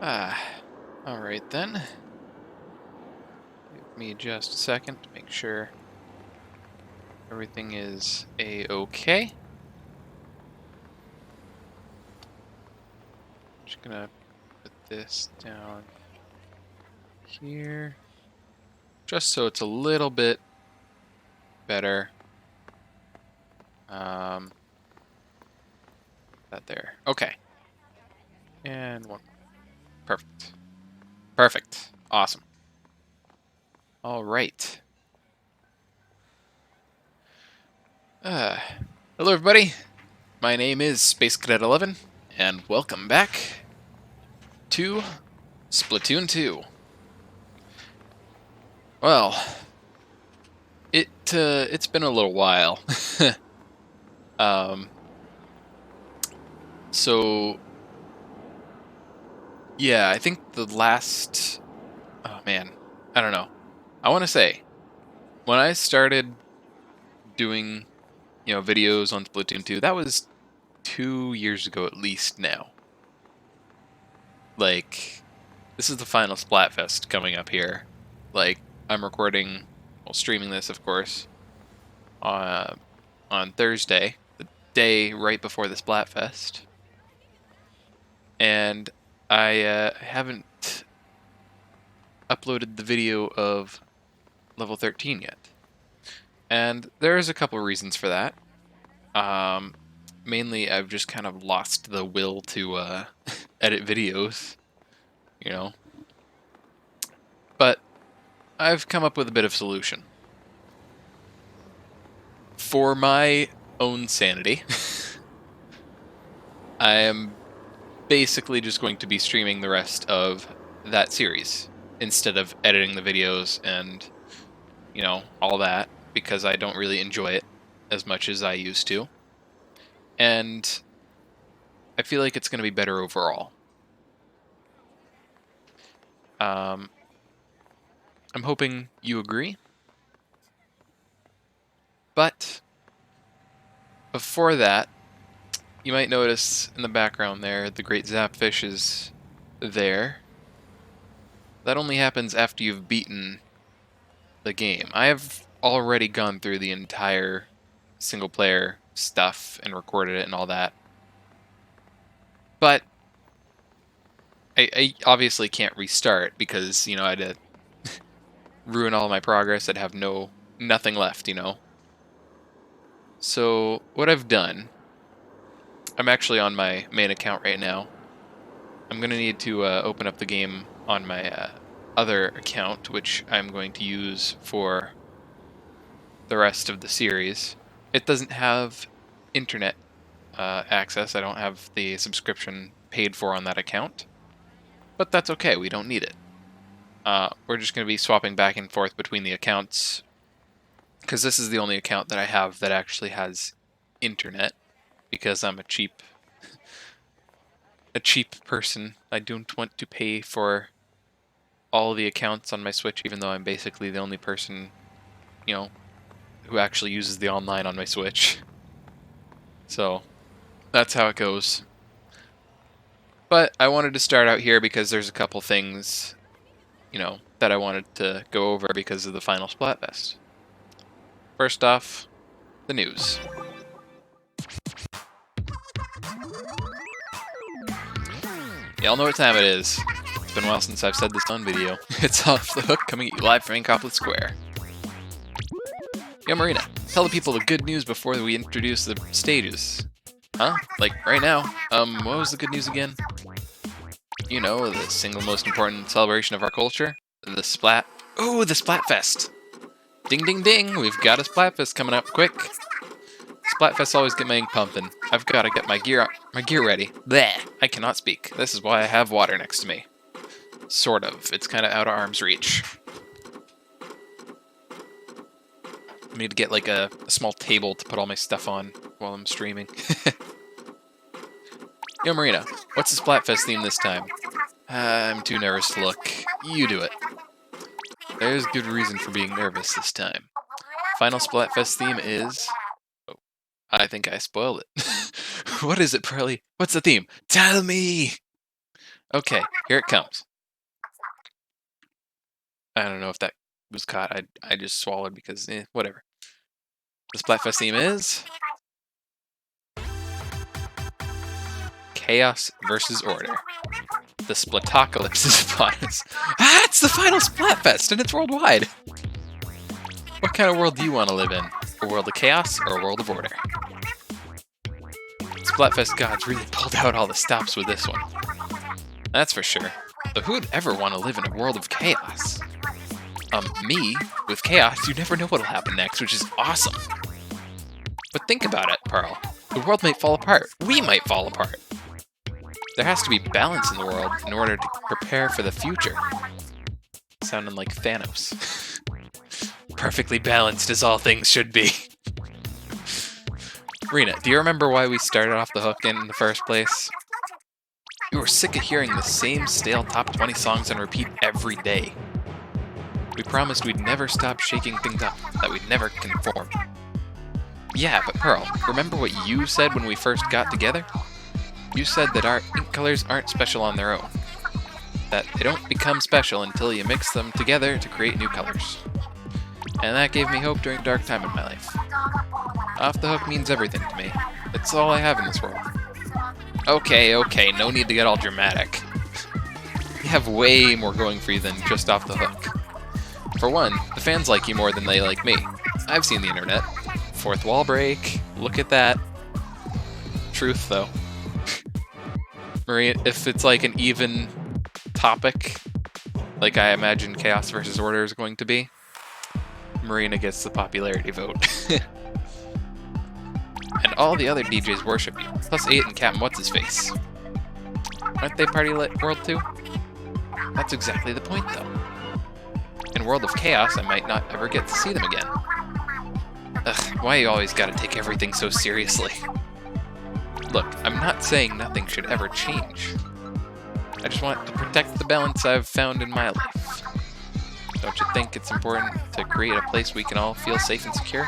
Ah, alright then. Give me just a second to make sure everything is a-okay. Just gonna put this down here, just so it's a little bit better. That there. Okay. And one. Perfect. Perfect. Awesome. All right. Hello everybody. My name is Space Cadet 11, and welcome back to Splatoon 2. Well, it's been a little while. So yeah, I think the last, oh man, I don't know. I want to say when I started doing, videos on Splatoon 2, that was 2 years ago at least now. Like, this is the final Splatfest coming up here. Like, I'm recording, well, streaming this, of course, on Thursday, the day right before the Splatfest. And I haven't uploaded the video of level 13 yet. And there's a couple reasons for that. Mainly, I've just kind of lost the will to edit videos, you know. But I've come up with a bit of solution. For my own sanity, I am basically just going to be streaming the rest of that series instead of editing the videos and, all that, because I don't really enjoy it as much as I used to. And I feel like it's going to be better overall. I'm hoping you agree. But before that, you might notice in the background there, the great Zapfish is there. That only happens after you've beaten the game. I have already gone through the entire single-player stuff and recorded it and all that. But I obviously can't restart because, I had to ruin all my progress. I'd have nothing left, So what I've done, I'm actually on my main account right now. I'm going to need to open up the game on my other account, which I'm going to use for the rest of the series. It doesn't have internet access. I don't have the subscription paid for on that account. But that's okay, we don't need it. We're just going to be swapping back and forth between the accounts, because this is the only account that I have that actually has internet, because I'm a cheap person. I don't want to pay for all the accounts on my Switch, even though I'm basically the only person, who actually uses the online on my Switch. So that's how it goes. But I wanted to start out here because there's a couple things, that I wanted to go over because of the final Splatfest. First off, the news. Y'all know what time it is. It's been a while since I've said this on video. It's Off the Hook, coming at you live from Inkopolis Square. Yo, Marina, tell the people the good news before we introduce the stages. Huh? Like, right now? What was the good news again? The single most important celebration of our culture? The Splatfest! Ding ding ding, we've got a Splatfest coming up quick. Splatfests always get my ink pumping. I've got to get my gear ready. Bleh! I cannot speak. This is why I have water next to me. Sort of. It's kind of out of arm's reach. I need to get like a small table to put all my stuff on while I'm streaming. Yo, Marina, what's the Splatfest theme this time? I'm too nervous to look. You do it. There's good reason for being nervous this time. Final Splatfest theme is... Oh, I think I spoiled it. What is it, Pearly? What's the theme? Tell me! Okay, here it comes. I don't know if that was caught. I just swallowed because, whatever. The Splatfest theme is Chaos versus Order. The Splatocalypse is upon us. Ah, it's the final Splatfest, and it's worldwide! What kind of world do you want to live in? A world of chaos or a world of order? Splatfest gods really pulled out all the stops with this one. That's for sure. But who would ever want to live in a world of chaos? Me, with chaos, you never know what'll happen next, which is awesome. But think about it, Pearl. The world might fall apart. We might fall apart. There has to be balance in the world in order to prepare for the future. Sounding like Thanos. Perfectly balanced as all things should be. Rena, do you remember why we started off the hook in the first place? We were sick of hearing the same stale top 20 songs on repeat every day. We promised we'd never stop shaking things up, that we'd never conform. Yeah, but Pearl, remember what you said when we first got together? You said that our ink colors aren't special on their own. That they don't become special until you mix them together to create new colors. And that gave me hope during a dark time in my life. Off the hook means everything to me. It's all I have in this world. Okay, no need to get all dramatic. You have way more going for you than just off the hook. For one, the fans like you more than they like me. I've seen the internet. Fourth wall break. Look at that. Truth, though. Maria, if it's like an even topic, like I imagine Chaos versus Order is going to be, Marina gets the popularity vote. And all the other DJs worship you, plus 8 and Captain What's-His-Face. Aren't they party world too? That's exactly the point, though. In World of Chaos, I might not ever get to see them again. Ugh, why you always gotta take everything so seriously? Look, I'm not saying nothing should ever change. I just want to protect the balance I've found in my life. Don't you think it's important to create a place we can all feel safe and secure?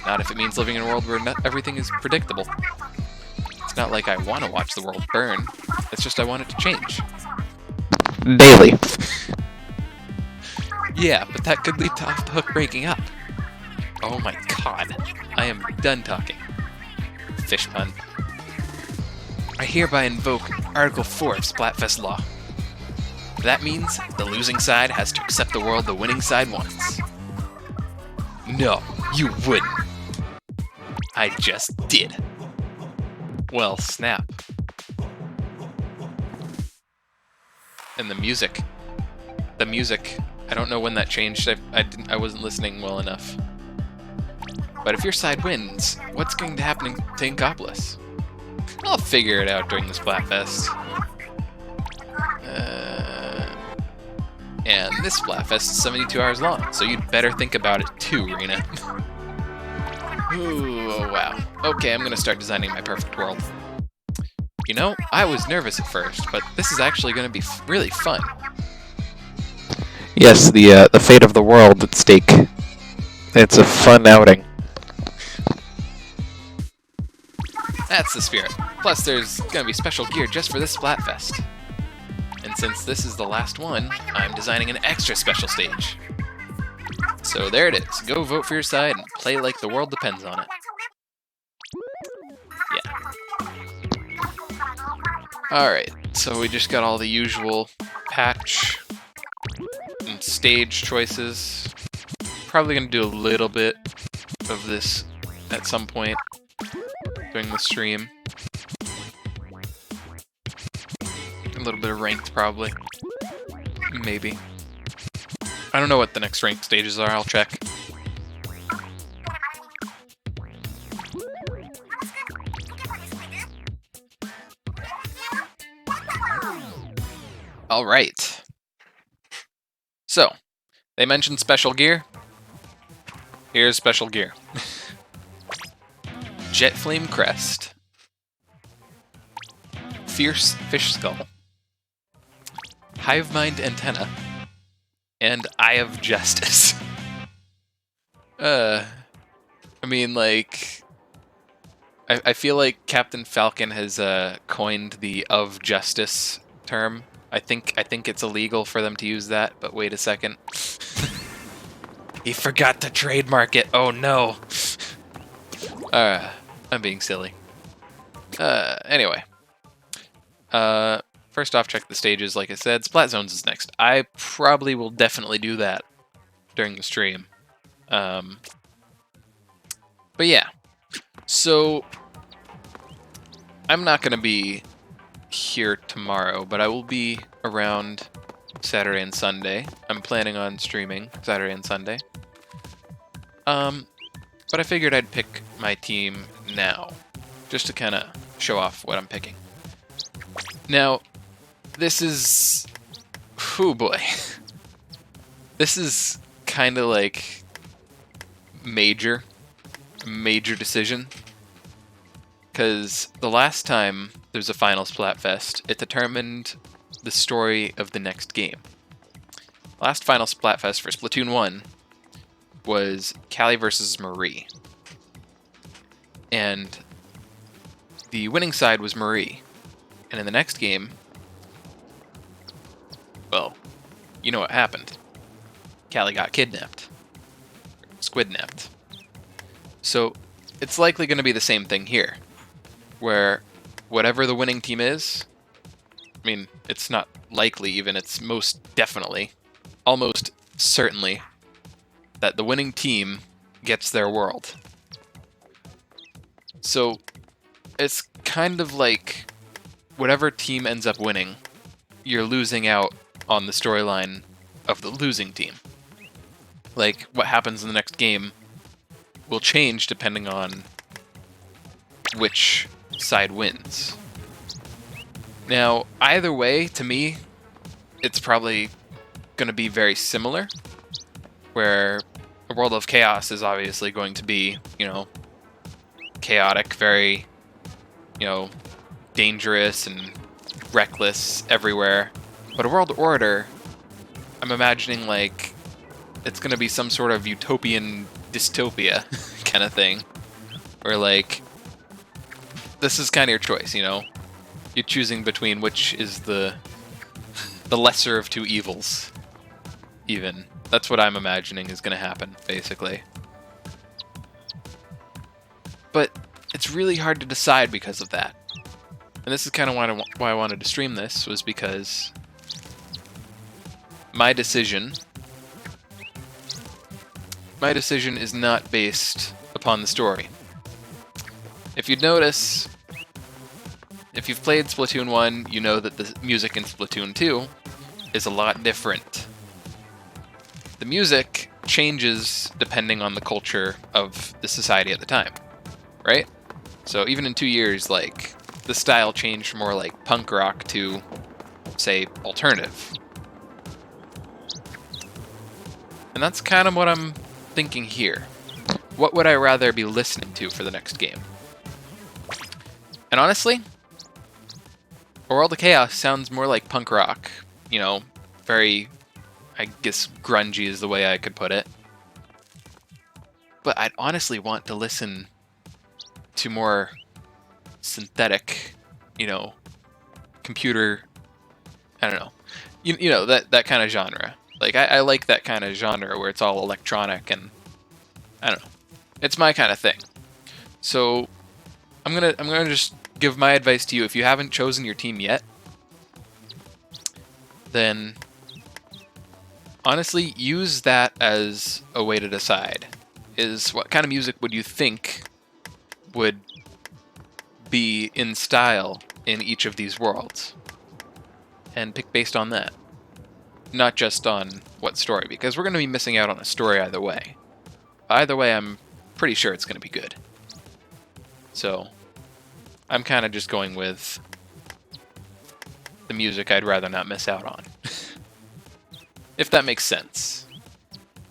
Not if it means living in a world where everything is predictable. It's not like I want to watch the world burn. It's just I want it to change. Daily. Yeah, but that could lead to Off the Hook breaking up. Oh my god. I am done talking. Fish pun. I hereby invoke Article 4 of Splatfest law. That means the losing side has to accept the world the winning side wants. No, you wouldn't. I just did. Well, snap. And the music. The music. I don't know when that changed. I wasn't listening well enough. But if your side wins, what's going to happen to Inkopolis? I'll figure it out during the Splatfest. And this Splatfest is 72 hours long, so you'd better think about it too, Rena. Ooh, oh wow. Okay, I'm gonna start designing my perfect world. You know, I was nervous at first, but this is actually gonna be really fun. Yes, the fate of the world at stake. It's a fun outing. That's the spirit. Plus, there's gonna be special gear just for this Splatfest. And since this is the last one, I'm designing an extra special stage. So there it is. Go vote for your side and play like the world depends on it. Yeah. Alright, so we just got all the usual patch and stage choices. Probably gonna do a little bit of this at some point during the stream. A little bit of ranked, probably. Maybe. I don't know what the next ranked stages are, I'll check. Alright. So, they mentioned special gear. Here's special gear. Jet Flame Crest. Fierce Fish Skull. Hive Mind Antenna. And Eye of Justice. I mean, like... I feel like Captain Falcon has coined the "of justice" term. I think it's illegal for them to use that, but wait a second. He forgot to trademark it. Oh no. I'm being silly. Anyway. First off, check the stages. Like I said, Splat Zones is next. I probably will definitely do that during the stream. But yeah. So I'm not gonna be here tomorrow, but I will be around Saturday and Sunday. I'm planning on streaming Saturday and Sunday. But I figured I'd pick my team now, just to kind of show off what I'm picking. Now, this is... oh boy. This is kind of like major decision. Because the last time there's a final Splatfest, it determined the story of the next game. Last final Splatfest for Splatoon 1 was Callie versus Marie. And the winning side was Marie. And in the next game, well, you know what happened. Callie got kidnapped. Squidnapped. So it's likely going to be the same thing here, where whatever the winning team is, I mean, it's not likely even, it's most definitely, almost certainly, that the winning team gets their world. So it's kind of like whatever team ends up winning, you're losing out on the storyline of the losing team. Like, what happens in the next game will change depending on which side wins. Now, either way, to me, it's probably going to be very similar, where a world of chaos is obviously going to be, you know, chaotic, very, you know, dangerous and reckless everywhere. But a world order, I'm imagining like it's going to be some sort of utopian dystopia kind of thing, where like this is kind of your choice, you know, you're choosing between which is the lesser of two evils. Even that's what I'm imagining is going to happen, basically. But it's really hard to decide because of that. And this is kind of why I wanted to stream this, was because my decision is not based upon the story. If you'd notice, if you've played Splatoon 1, you know that the music in Splatoon 2 is a lot different. The music changes depending on the culture of the society at the time, right? So even in 2 years, like, the style changed from more like punk rock to, say, alternative. And that's kind of what I'm thinking here. What would I rather be listening to for the next game? And honestly, A World of Chaos sounds more like punk rock. You know, very, I guess, grungy is the way I could put it. But I'd honestly want to listen to more synthetic, you know, computer, I don't know, you know, that kind of genre. Like, I like that kind of genre where it's all electronic and, I don't know, it's my kind of thing. So I'm gonna just give my advice to you. If you haven't chosen your team yet, then honestly use that as a way to decide. Is what kind of music would you think would be in style in each of these worlds? And pick based on that. Not just on what story, because we're going to be missing out on a story either way. Either way, I'm pretty sure it's going to be good. So, I'm kind of just going with the music I'd rather not miss out on. If that makes sense.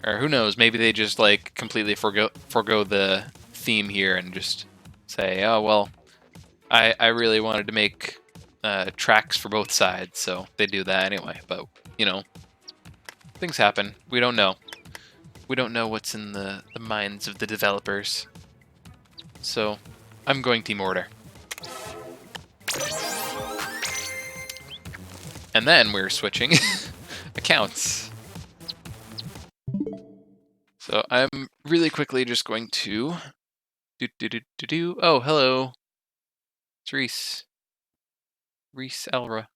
Or who knows, maybe they just like completely forgo the theme here and just say, oh, well, I really wanted to make tracks for both sides, so they do that anyway. But, you know, things happen. We don't know. We don't know what's in the minds of the developers. So, I'm going Team Order. And then we're switching accounts. So I'm really quickly just going to Oh, hello. It's Reese. Reese Elra.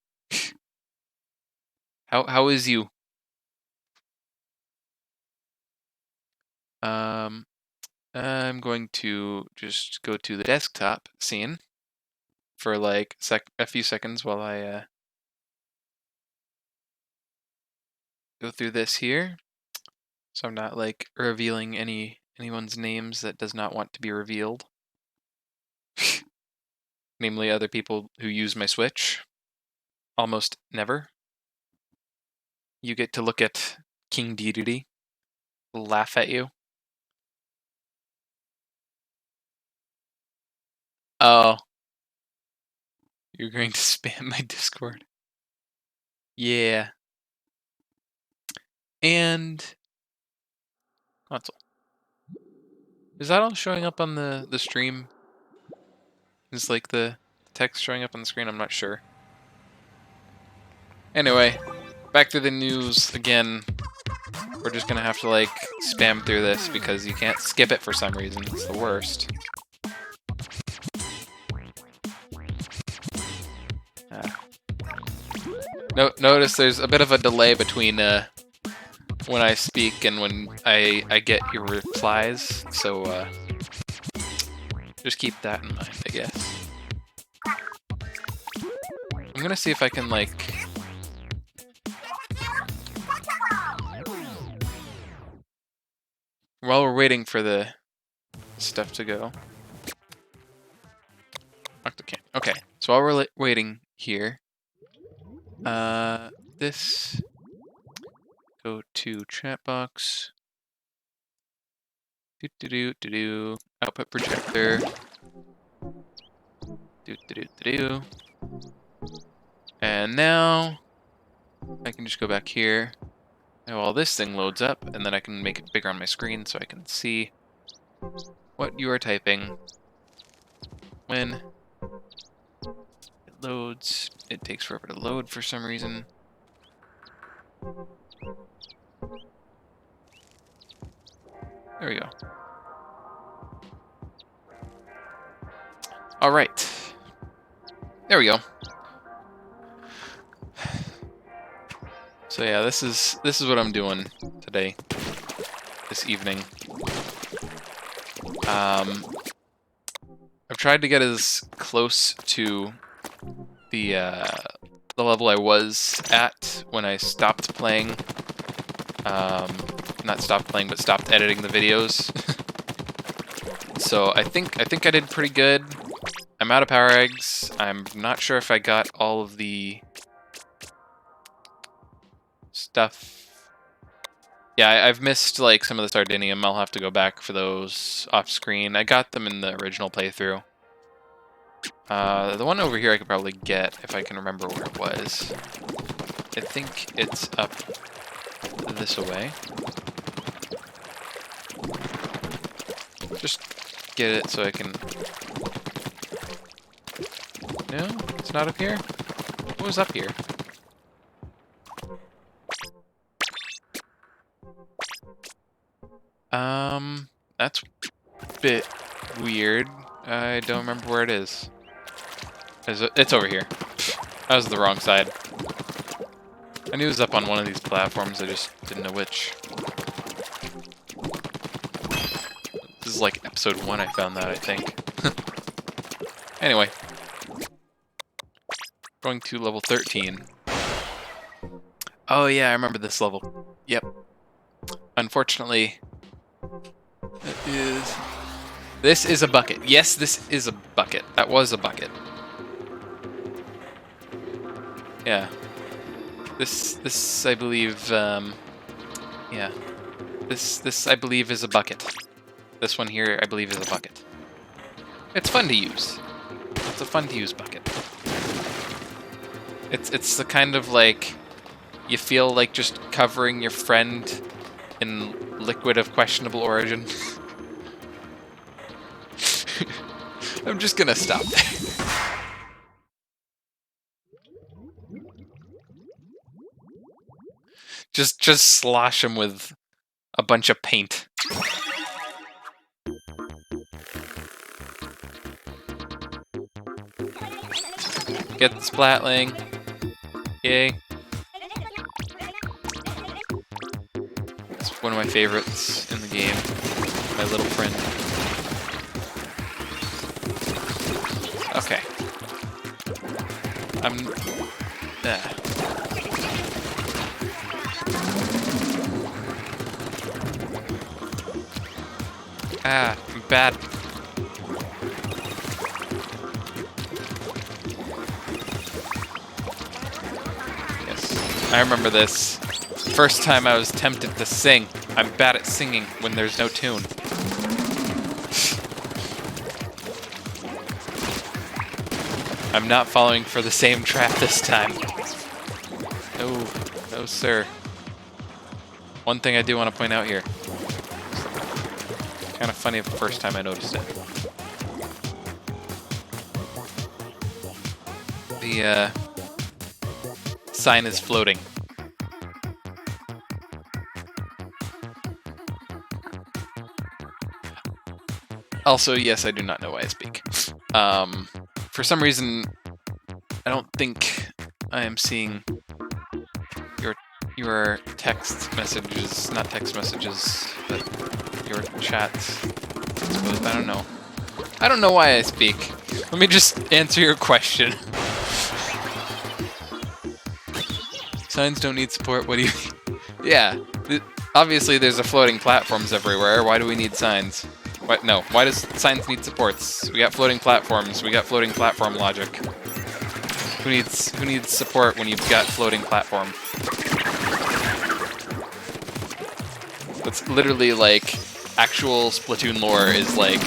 How is you? I'm going to just go to the desktop scene for like a few seconds while I go through this here, so I'm not like revealing anyone's names that does not want to be revealed. Namely, other people who use my Switch. Almost never. You get to look at King Dedede, laugh at you. Oh, you're going to spam my Discord. Yeah. And console. Is that all showing up on the stream? Is like the text showing up on the screen? I'm not sure. Anyway, back to the news again. We're just gonna have to like spam through this because you can't skip it for some reason. It's the worst. Notice there's a bit of a delay between when I speak and when I get your replies, so just keep that in mind, I guess. I'm gonna see if I can like... While we're waiting for the stuff to go. Okay, so while we're waiting here, this... Go to chat box. Output projector. And now I can just go back here. And while this thing loads up, and then I can make it bigger on my screen so I can see what you are typing. When it loads, it takes forever to load for some reason. There we go. All right. There we go. So yeah, this is what I'm doing today, this evening. I've tried to get as close to the level I was at when I stopped playing. Not stopped playing, but stopped editing the videos. So I think I did pretty good. I'm out of power eggs. I'm not sure if I got all of the stuff. Yeah, I've missed like some of the Sardinium. I'll have to go back for those off screen. I got them in the original playthrough. The one over here I could probably get if I can remember where it was. I think it's up this way. Just get it so I can... No? It's not up here? What was up here? That's a bit weird. I don't remember where it is. It's over here. That was the wrong side. I knew it was up on one of these platforms, I just didn't know which. This is like episode 1 I found that, I think. Anyway. Going to level 13. Oh yeah, I remember this level. Yep. Unfortunately, this is a bucket. Yes, this is a bucket. That was a bucket. Yeah. This I believe, yeah. This I believe is a bucket. This one here I believe is a bucket. It's fun to use. It's a fun to use bucket. It's the kind of like, you feel like just covering your friend in liquid of questionable origin. I'm just gonna stop there. Just slosh him with a bunch of paint. Get the Splatling. Yay. It's one of my favorites in the game. My little friend. Okay. I'm bad. Yes, I remember this. First time I was tempted to sing. I'm bad at singing when there's no tune. I'm not falling for the same trap this time. No, sir. One thing I do want to point out here. Kind of funny the first time I noticed it. The sign is floating. Also, yes, I do not know why I speak. For some reason, I don't think I am seeing your text messages, not text messages, but your chat. I suppose. I don't know. I don't know why I speak. Let me just answer your question. Signs don't need support. What do you mean? Yeah. Obviously, there's a floating platforms everywhere. Why do we need signs? What? No. Why does signs need supports? We got floating platforms. We got floating platform logic. Who needs support when you've got floating platform? That's literally like actual Splatoon lore is like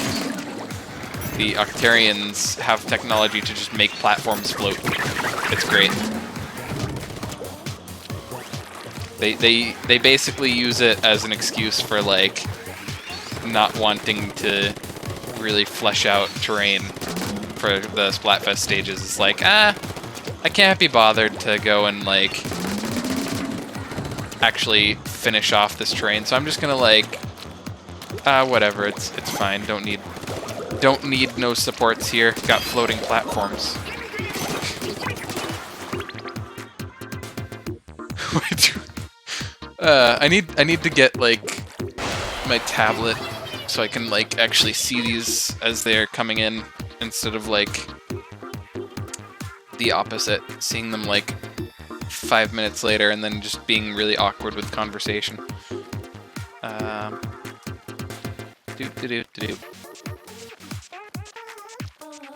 the Octarians have technology to just make platforms float. It's great. They basically use it as an excuse for like not wanting to really flesh out terrain for the Splatfest stages. It's like, I can't be bothered to go and like actually finish off this terrain, so I'm just gonna like whatever, it's fine. Don't need no supports here. Got floating platforms. I need to get like my tablet so I can like actually see these as they're coming in instead of like the opposite, seeing them like 5 minutes later and then just being really awkward with conversation.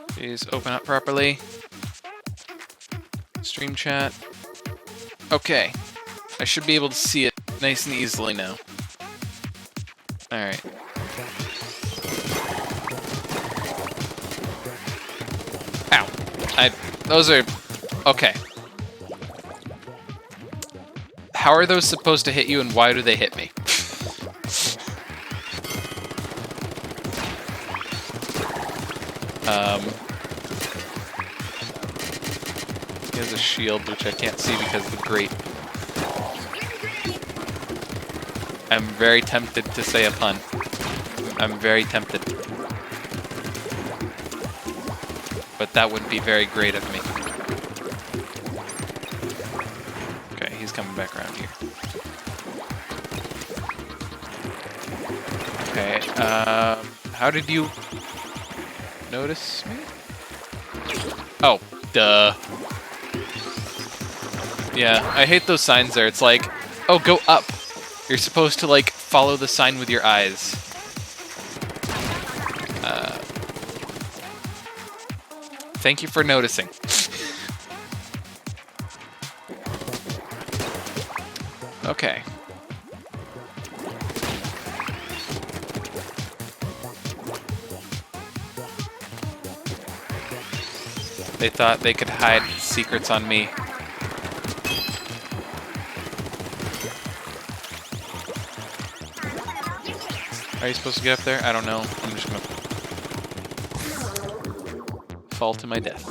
Please open up properly. Stream chat. Okay. I should be able to see it nice and easily now. Alright. Ow. Those are... Okay. How are those supposed to hit you and why do they hit me? He has a shield, which I can't see because of the grate. I'm very tempted to say a pun. I'm very tempted. But that would be very great of me. Okay, he's coming back around here. Okay, how did you notice me? Oh, duh. Yeah, I hate those signs there. It's like, oh, go up. You're supposed to, like, follow the sign with your eyes. Thank you for noticing. Okay. They thought they could hide secrets on me. Are you supposed to get up there? I don't know. I'm just gonna... fall to my death.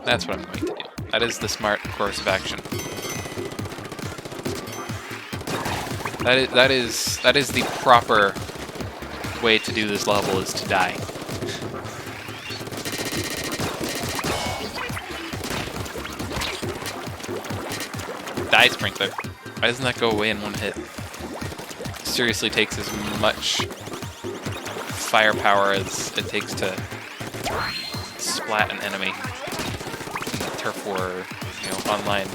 That's what I'm going to do. That is the smart course of action. That is the proper way to do this level, is to die. Die, Sprinkler. Why doesn't that go away in one hit? Seriously takes as much firepower as it takes to splat an enemy in the turf war, you know, online.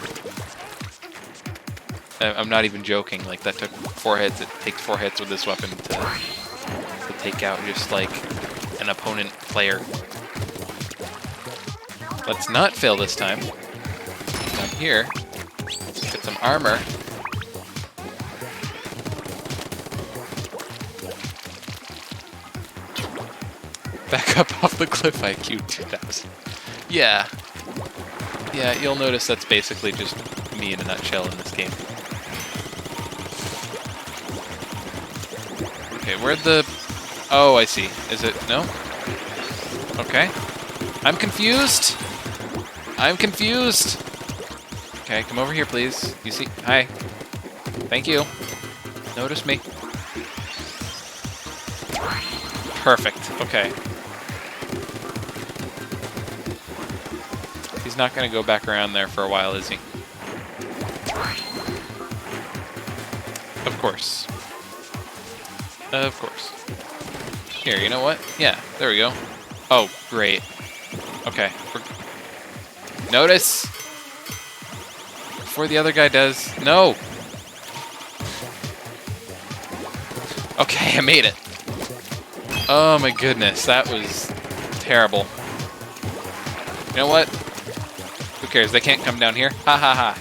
I'm not even joking, like that took 4 hits. It takes 4 hits with this weapon to take out just like an opponent player. Let's not fail this time. Down here, get some armor. Back up off the cliff, IQ 2000. Yeah. Yeah, you'll notice that's basically just me in a nutshell in this game. Okay, where'd the... Oh, I see. Is it... No? Okay. I'm confused! I'm confused! Okay, come over here, please. You see... Hi. Thank you. Notice me. Perfect. Okay. He's not going to go back around there for a while, is he? Of course. Of course. Here, you know what? Yeah, there we go. Oh, great. Okay. Notice! Before the other guy does... No! Okay, I made it. Oh my goodness, that was terrible. You know what? Who cares? They can't come down here. Ha ha ha.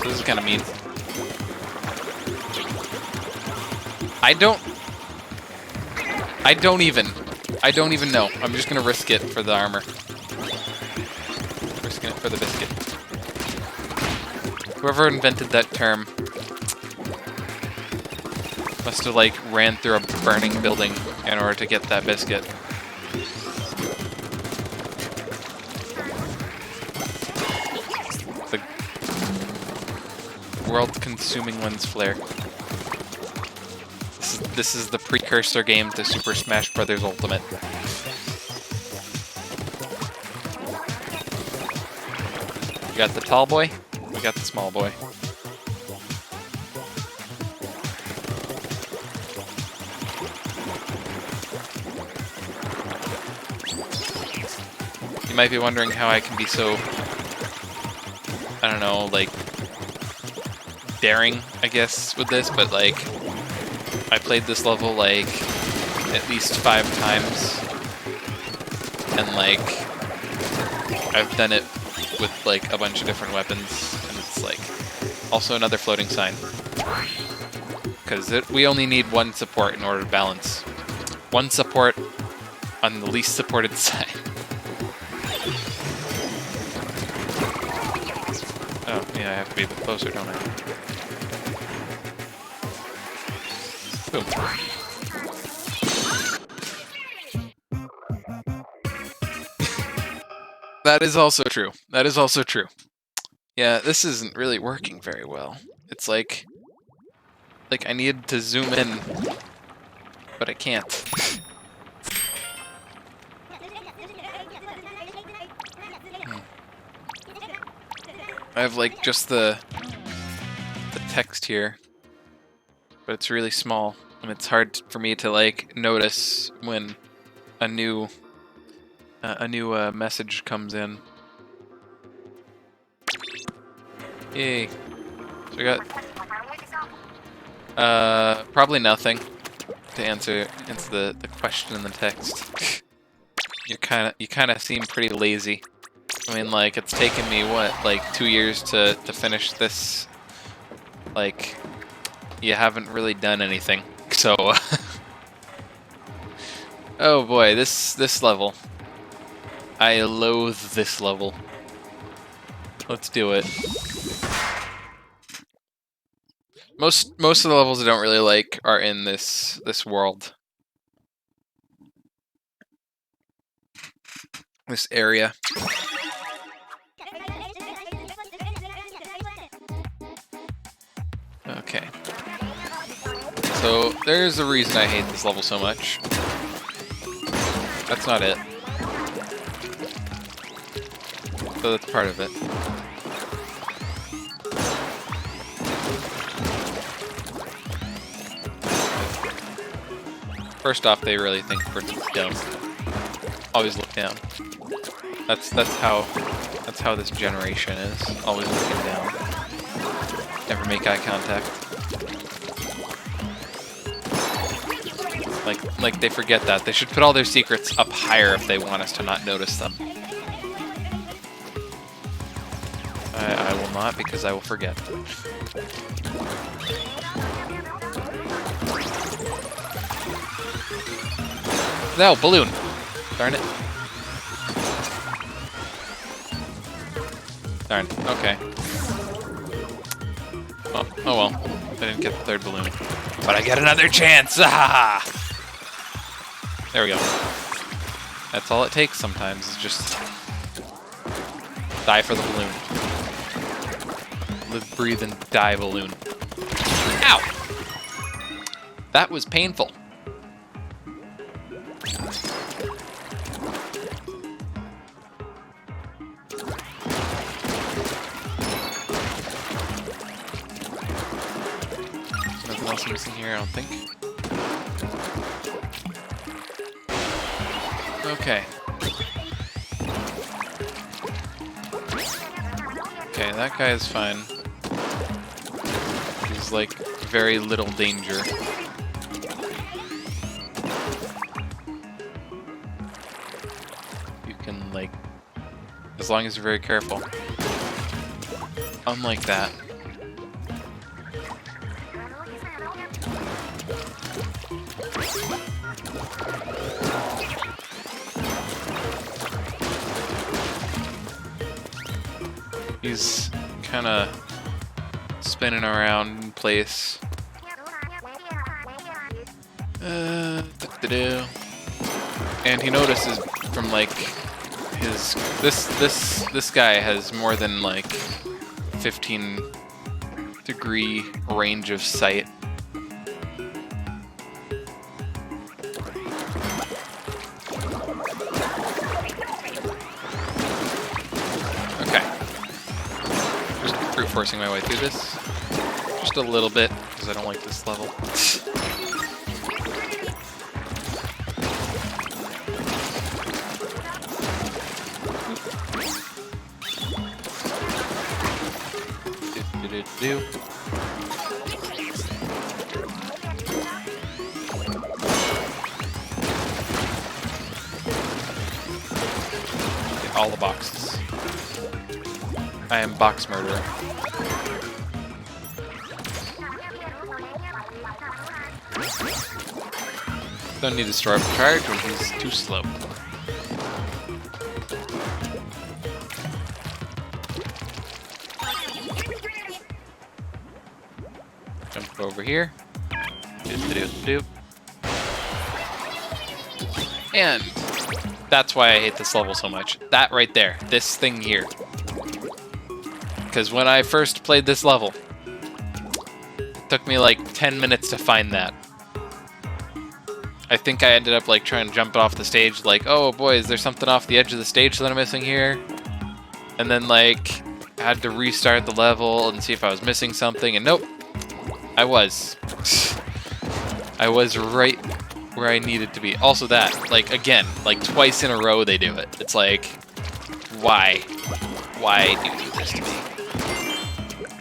This is kind of mean. I don't even know. I'm just gonna risk it for the armor. Risking it for the biscuit. Whoever invented that term must have, like, ran through a burning building in order to get that biscuit. The world-consuming lens flare. This is the precursor game to Super Smash Bros. Ultimate. We got the tall boy, we got the small boy. You might be wondering how I can be so, I don't know, like, daring, I guess, with this, but, like, I played this level, like, at least 5 times, and, like, I've done it with, like, a bunch of different weapons, and it's, like, also another floating sign. Because we only need one support in order to balance. One support on the least supported side. Oh, yeah, I have to be a bit closer, don't I? Boom. That is also true. That is also true. Yeah, this isn't really working very well. It's like I need to zoom in, but I can't. I have, like, just the text here, but it's really small, and it's hard for me to, like, notice when a new message comes in. Yay! So we got probably nothing to answer the question in the text. You kind of seem pretty lazy. I mean, like, it's taken me what, like 2 years to finish this. Like, you haven't really done anything. So oh boy, this level. I loathe this level. Let's do it. Most of the levels I don't really like are in this world. This area. Okay. So there's a reason I hate this level so much. That's not it. So that's part of it. First off, they really think we're dumb. Always look down. That's how this generation is. Always looking down. Never make eye contact. Like they forget that. They should put all their secrets up higher if they want us to not notice them. I will not, because I will forget. No, balloon. Darn it. Darn. Okay. Oh well. I didn't get the third balloon. But I get another chance! Ah! There we go. That's all it takes sometimes, is just die for the balloon. Live, breathe, and die balloon. Ow! That was painful. Nothing else missing here, I don't think. Okay. Okay, that guy is fine. He's like very little danger. You can like, as long as you're very careful. Unlike that. He's kind of spinning around in place. And he notices from like his this guy has more than like 15-degree range of sight. Forcing my way through this just a little bit because I don't like this level. Get all the boxes. I am box murderer. Don't need to store up the charge when he's too slow. Jump over here. And that's why I hate this level so much. That right there. This thing here. Because when I first played this level, it took me like 10 minutes to find that. I think I ended up like trying to jump off the stage, like, oh boy, is there something off the edge of the stage that I'm missing here? And then like, I had to restart the level and see if I was missing something, and nope, I was. I was right where I needed to be. Also that, like, again, like twice in a row they do it. It's like, why? Why do you do this to me?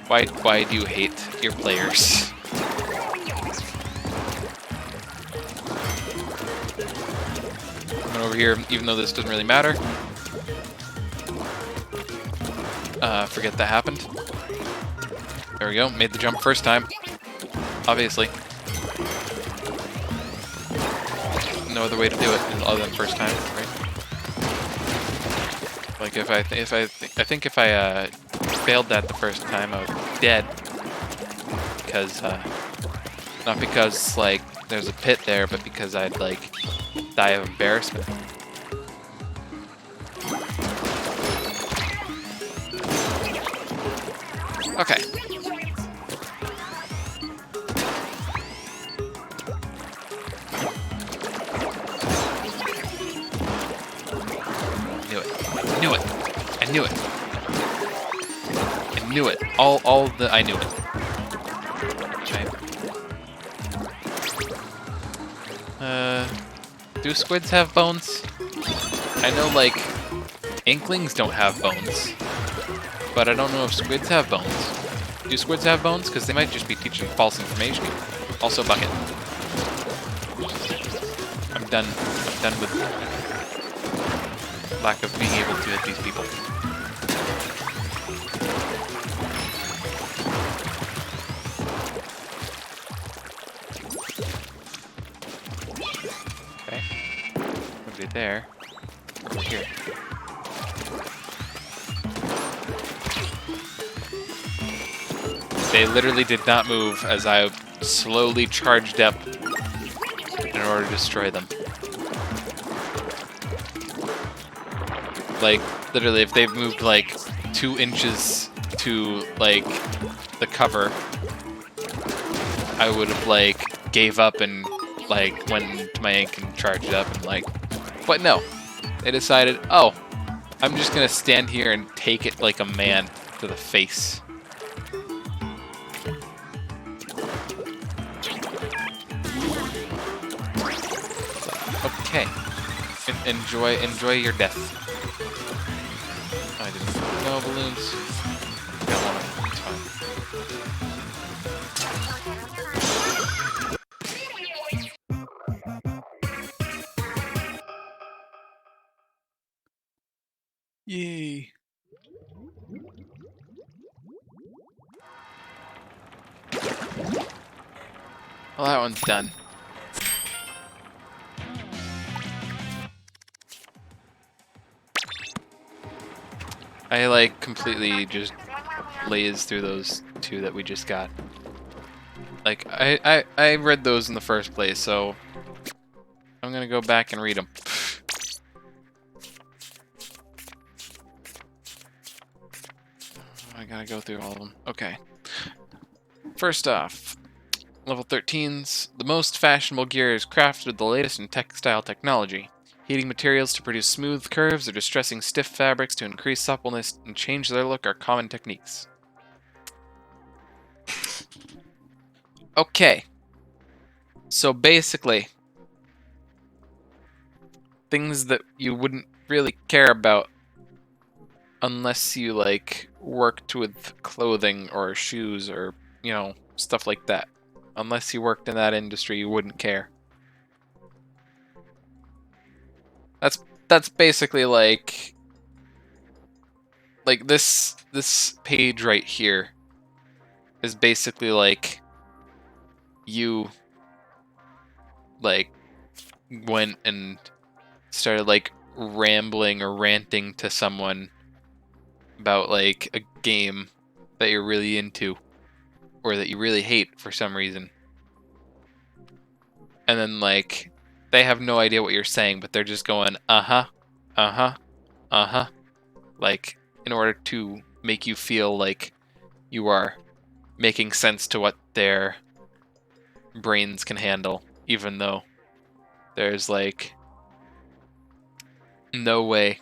Why do you hate your players? Over here, even though this doesn't really matter. Forget that happened. There we go, made the jump first time. Obviously. No other way to do it other than first time, right? Like I think if I failed that the first time, I would be dead. Because not because like there's a pit there, but because I'd like die of embarrassment. Okay. Knew it. I knew it. I knew it. I knew it. Okay. Do squids have bones? I know, like, inklings don't have bones. But I don't know if squids have bones. Do squids have bones? Because they might just be teaching false information. Also, bucket. I'm done with lack of being able to hit these people. Okay. Nobody there. Over here. They literally did not move as I slowly charged up in order to destroy them. Like, literally, if they've moved like 2 inches to like the cover, I would have like gave up and like went into my ink and charged up and like, but no, they decided, oh, I'm just gonna stand here and take it like a man to the face. Okay, enjoy your death. I didn't. No balloons. Got one of them. It's fine. Yay. Well, that one's done. I like completely just lazed through those 2 that we just got. Like I read those in the first place, so I'm gonna go back and read them. I gotta go through all of them. Okay. First off, level 13's the most fashionable gear is crafted with the latest in textile technology. Heating materials to produce smooth curves or distressing stiff fabrics to increase suppleness and change their look are common techniques. Okay. So basically, things that you wouldn't really care about unless you like worked with clothing or shoes or, you know, stuff like that. Unless you worked in that industry, you wouldn't care. That's basically like this page right here is basically like you like went and started like rambling or ranting to someone about like a game that you're really into or that you really hate for some reason. And then like they have no idea what you're saying, but they're just going uh-huh, uh-huh, uh-huh, like in order to make you feel like you are making sense to what their brains can handle, even though there's like no way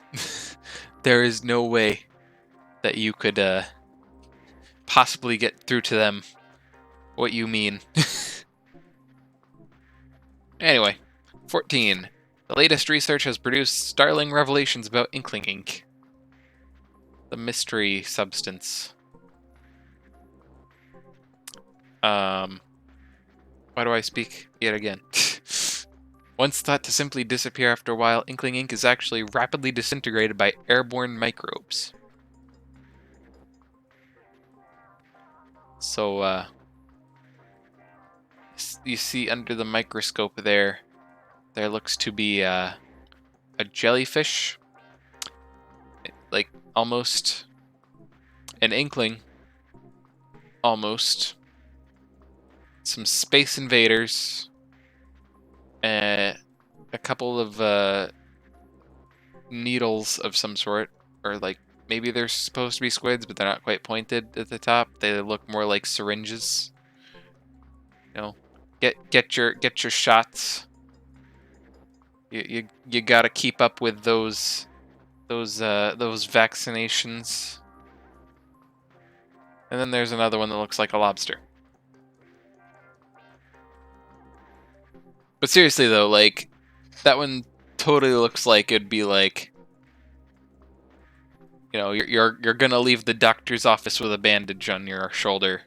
there is no way that you could possibly get through to them what you mean. Anyway, 14. The latest research has produced startling revelations about Inkling ink, the mystery substance. Why do I speak yet again? Once thought to simply disappear after a while, Inkling ink is actually rapidly disintegrated by airborne microbes. So, you see under the microscope there looks to be a jellyfish. like almost an inkling, almost some Space Invaders, a couple of needles of some sort, or like maybe they're supposed to be squids, but they're not quite pointed at the top. They look more like syringes. You know, get your shots. You gotta keep up with those vaccinations. And then there's another one that looks like a lobster. But seriously though, like that one totally looks like it'd be like, you know, you're gonna leave the doctor's office with a bandage on your shoulder,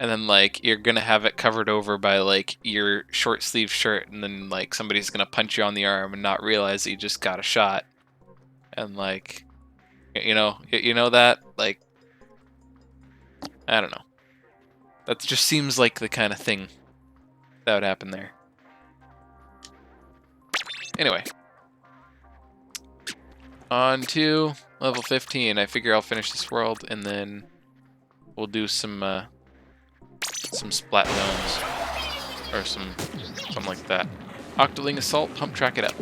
and then like you're gonna have it covered over by like your short sleeve shirt, and then like somebody's gonna punch you on the arm and not realize that you just got a shot, and like, you know that, like, I don't know. That just seems like the kind of thing that would happen there. Anyway, on to level 15. I figure I'll finish this world, and then we'll do some splat zones, or something like that. Octoling Assault, pump track it up.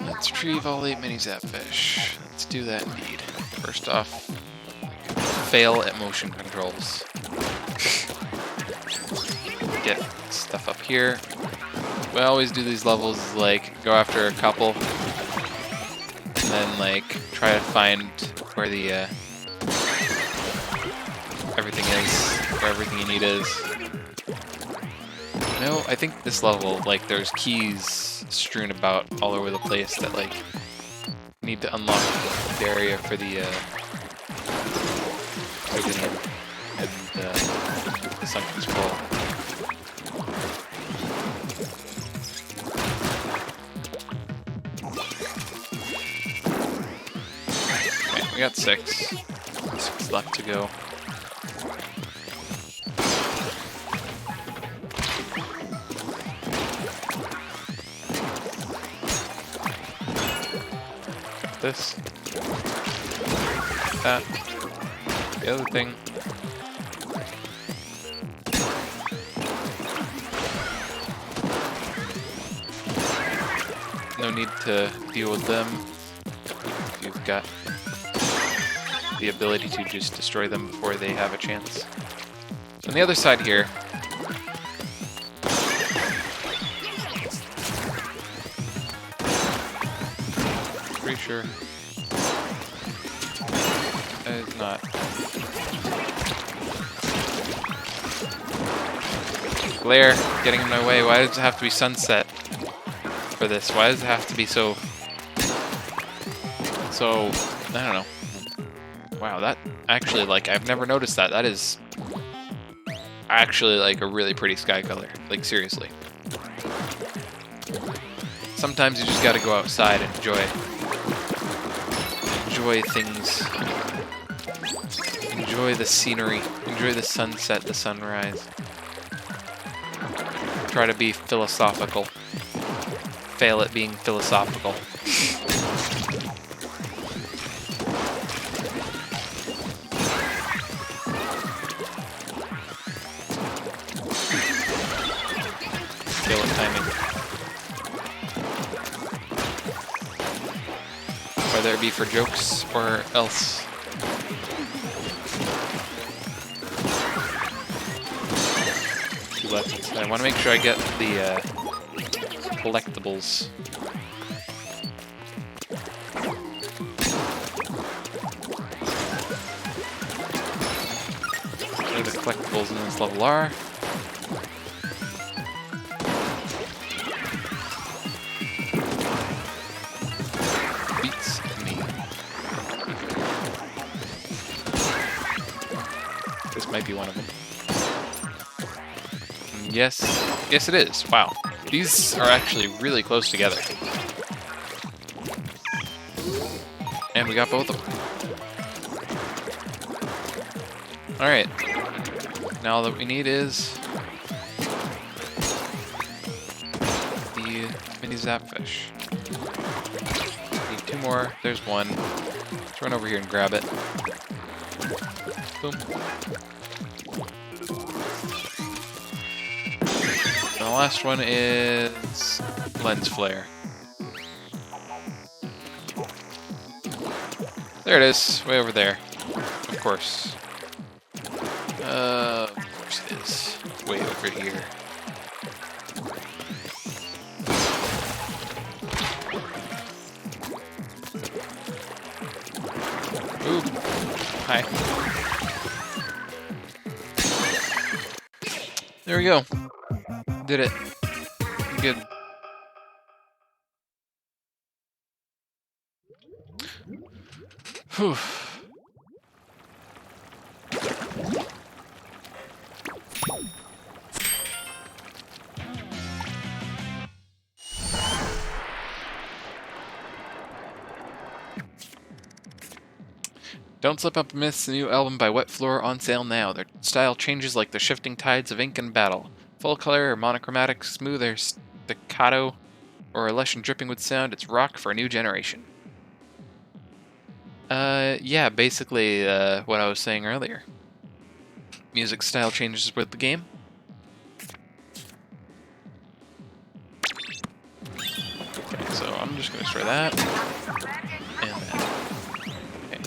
Let's retrieve all 8 mini zapfish. Let's do that indeed. First off, fail at motion controls. Get stuff up here. We always do these levels like go after a couple, and then like try to find where the everything is, where everything you need is. No, I think this level, like, there's keys strewn about all over the place that, like, need to unlock the area for the and the sunken scroll. Okay, we got 6. 6 left to go. This, that, the other thing. No need to deal with them. You've got the ability to just destroy them before they have a chance. On the other side here, pretty sure that is not. Glare, getting in my way. Why does it have to be sunset for this? Why does it have to be so, I don't know. Wow, that actually, like, I've never noticed that. That is actually like a really pretty sky color. Like, seriously. Sometimes you just gotta go outside and enjoy things. Enjoy the scenery. Enjoy the sunset, the sunrise. Try to be philosophical. Fail at being philosophical. Fail at timing. Whether it be for jokes or else. Two left. I want to make sure I get the collectibles. Where the collectibles in this level are. Might be one of them. Yes, yes it is. Wow, these are actually really close together. And we got both of them. Alright. Now all that we need is the mini zapfish. Need 2 more. There's one. Let's run over here and grab it. Boom. And the last one is lens flare. There it is, way over there. Of course. Of course it is. Way over here. Ooh. Hi. There we go. Did it. Good. Whew. Don't slip up and miss the new album by Wet Floor, on sale now. Their style changes like the shifting tides of ink and battle. Full color or monochromatic, smooth or staccato, or lush and dripping with sound, it's rock for a new generation. Yeah, basically what I was saying earlier. Music style changes with the game. Okay, so I'm just going to store that. And that. Okay.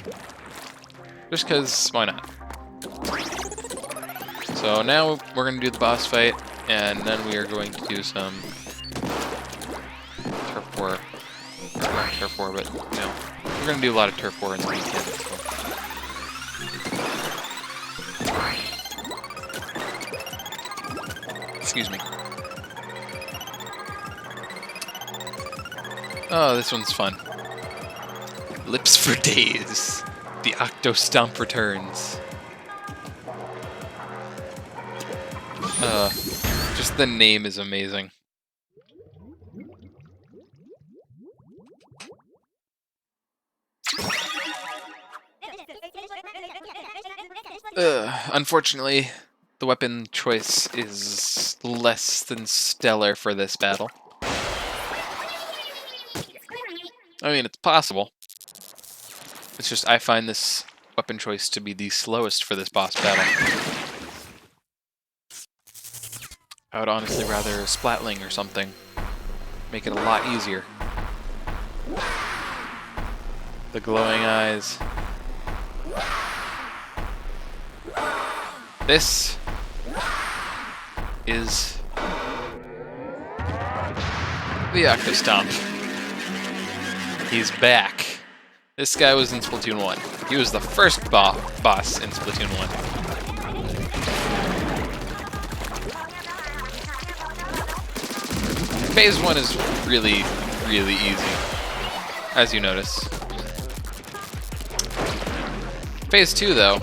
Just because, why not? So now we're going to do the boss fight, and then we are going to do some turf war. Or not turf war, but, you know, we're going to do a lot of turf war in the weekend. So. Excuse me. Oh, this one's fun. Lips for Days. The Octo Stomp returns. Just the name is amazing. Unfortunately, the weapon choice is less than stellar for this battle. I mean, it's possible. It's just I find this weapon choice to be the slowest for this boss battle. I would honestly rather Splatling or something. Make it a lot easier. The glowing eyes. This is the Octo Stomp. He's back. This guy was in Splatoon 1. He was the first boss in Splatoon 1. Phase 1 is really, really easy, as you notice. Phase 2, though,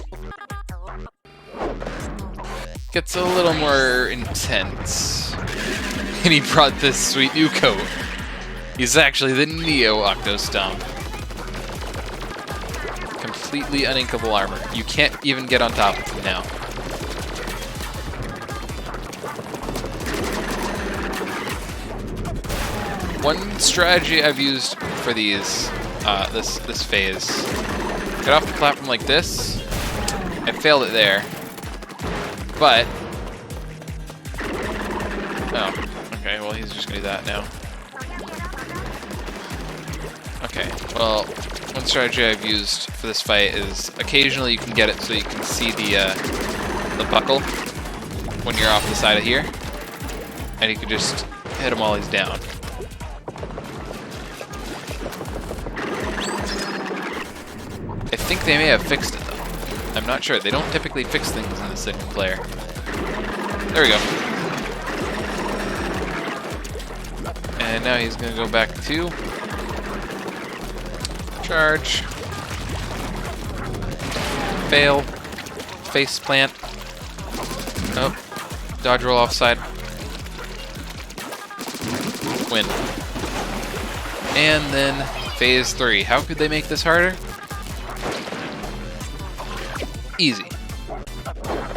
gets a little more intense. And he brought this sweet new coat. He's actually the Neo Octo Stomp. Completely uninkable armor. You can't even get on top of him now. One strategy I've used for these, this phase, get off the platform like this. I failed it there, but oh, okay. Well, he's just gonna do that now. Okay. Well, one strategy I've used for this fight is occasionally you can get it so you can see the buckle when you're off the side of here, and you can just hit him while he's down. I think they may have fixed it, though. I'm not sure. They don't typically fix things in the single player. There we go. And now he's going to go back to charge. Fail. Face plant. Oh. Dodge roll offside. Win. And then Phase 3. How could they make this harder? Easy.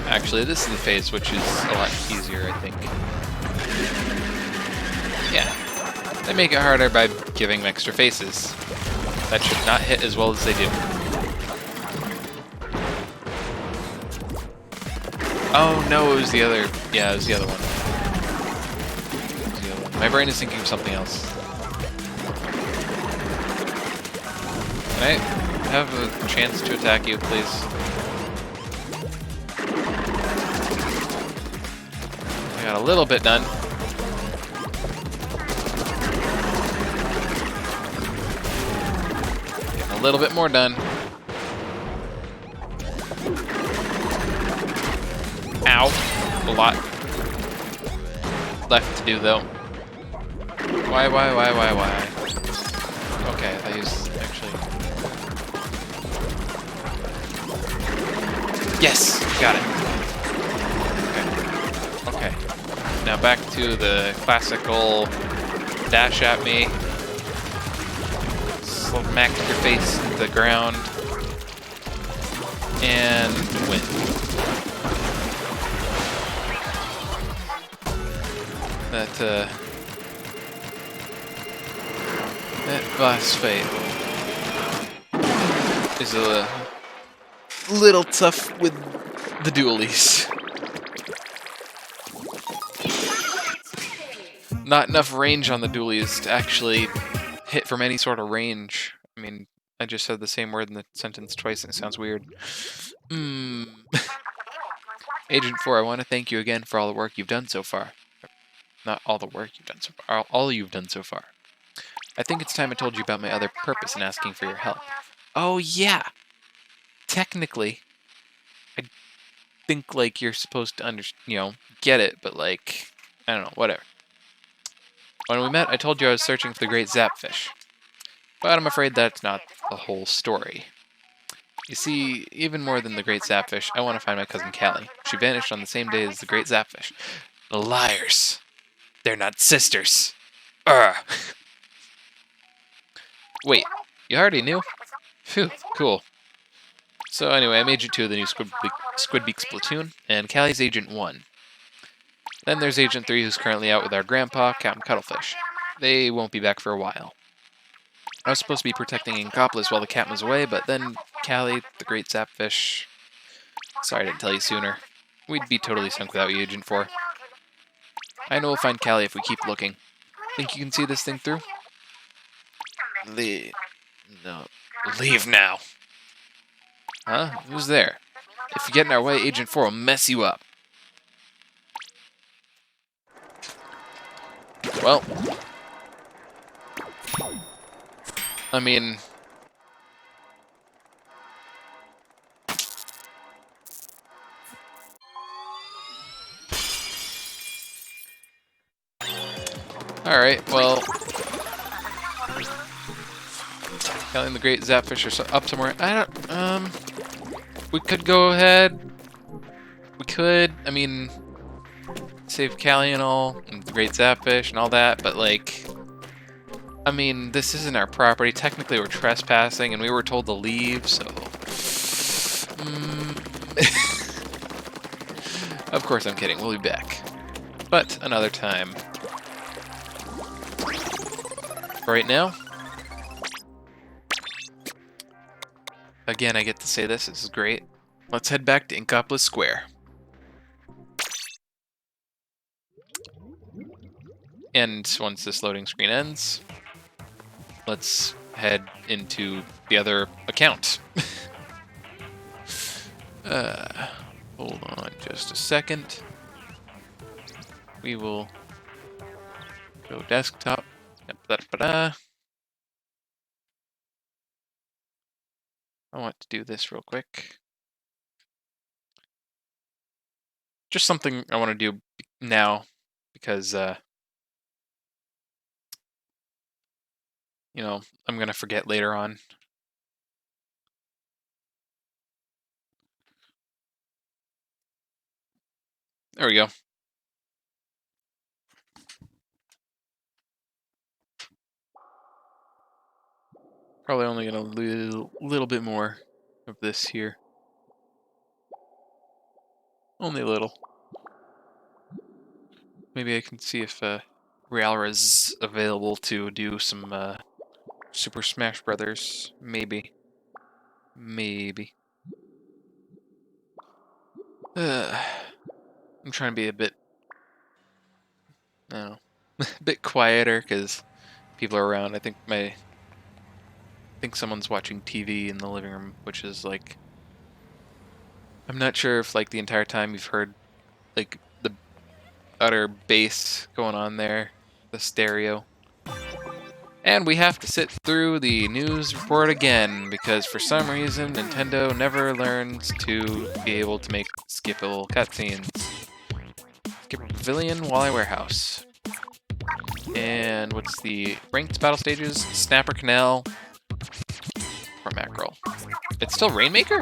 Actually, this is the phase which is a lot easier, I think. Yeah. They make it harder by giving them extra faces. That should not hit as well as they do. Oh no, it was the other... Yeah, it was the other one. My brain is thinking of something else. Can I have a chance to attack you, please? I got a little bit done. Getting a little bit more done. Ow. A lot left to do, though. Why? Okay, I used actually. Yes, got it. Okay. Now back to the classical dash at me, smack your face into the ground, and win. That boss fight is a little tough with the dualies. Not enough range on the dualies to actually hit from any sort of range. I mean, I just said the same word in the sentence twice and it sounds weird. Agent 4, I want to thank you again for all the work you've done so far. Not all the work you've done so far, all you've done so far. I think it's time I told you about my other purpose in asking for your help. Oh, yeah! Technically, I think, like, you're supposed to get it, but, like, I don't know, whatever. When we met, I told you I was searching for the great zapfish. But I'm afraid that's not the whole story. You see, even more than the great zapfish, I want to find my cousin Callie. She vanished on the same day as the great zapfish. Liars! They're not sisters! Ugh! Wait, you already knew? Phew, cool. So anyway, I'm Agent 2 of the new Squidbeak Splatoon, and Callie's Agent 1. Then there's Agent 3, who's currently out with our grandpa, Captain Cuttlefish. They won't be back for a while. I was supposed to be protecting Inkopolis while the cat was away, but then Callie, the great zapfish... Sorry I didn't tell you sooner. We'd be totally sunk without you, Agent 4. I know we'll find Callie if we keep looking. Think you can see this thing through? Leave. No. Leave now. Huh? Who's there? If you get in our way, Agent 4 will mess you up. Well. I mean... Alright, well... Callie and the Great Zapfish are up somewhere. I don't... We could go ahead. We could, I mean... Save Callie and all, and the Great Zapfish and all that, but like... I mean, this isn't our property. Technically, we're trespassing, and we were told to leave, so... Of course I'm kidding, we'll be back. But another time. Right now... Again, I get to say this is great. Let's head back to Inkopolis Square. And once this loading screen ends, let's head into the other account. Hold on just a second. We will go desktop. I want to do this real quick. Just something I want to do now because, you know, I'm going to forget later on. There we go. Probably only gonna little bit more of this here. Only a little. Maybe I can see if Realra's available to do some Super Smash Brothers. Maybe. Maybe. I'm trying to be a bit, I don't know, a bit quieter because people are around. I think someone's watching TV in the living room, which is like, I'm not sure if like the entire time you've heard like the utter bass going on there, the stereo. And we have to sit through the news report again because for some reason Nintendo never learns to be able to make skippable cutscenes. Skipper Pavilion, Walleye Warehouse. And what's the ranked battle stages? Snapper Canal, Port Mackerel. It's still Rainmaker?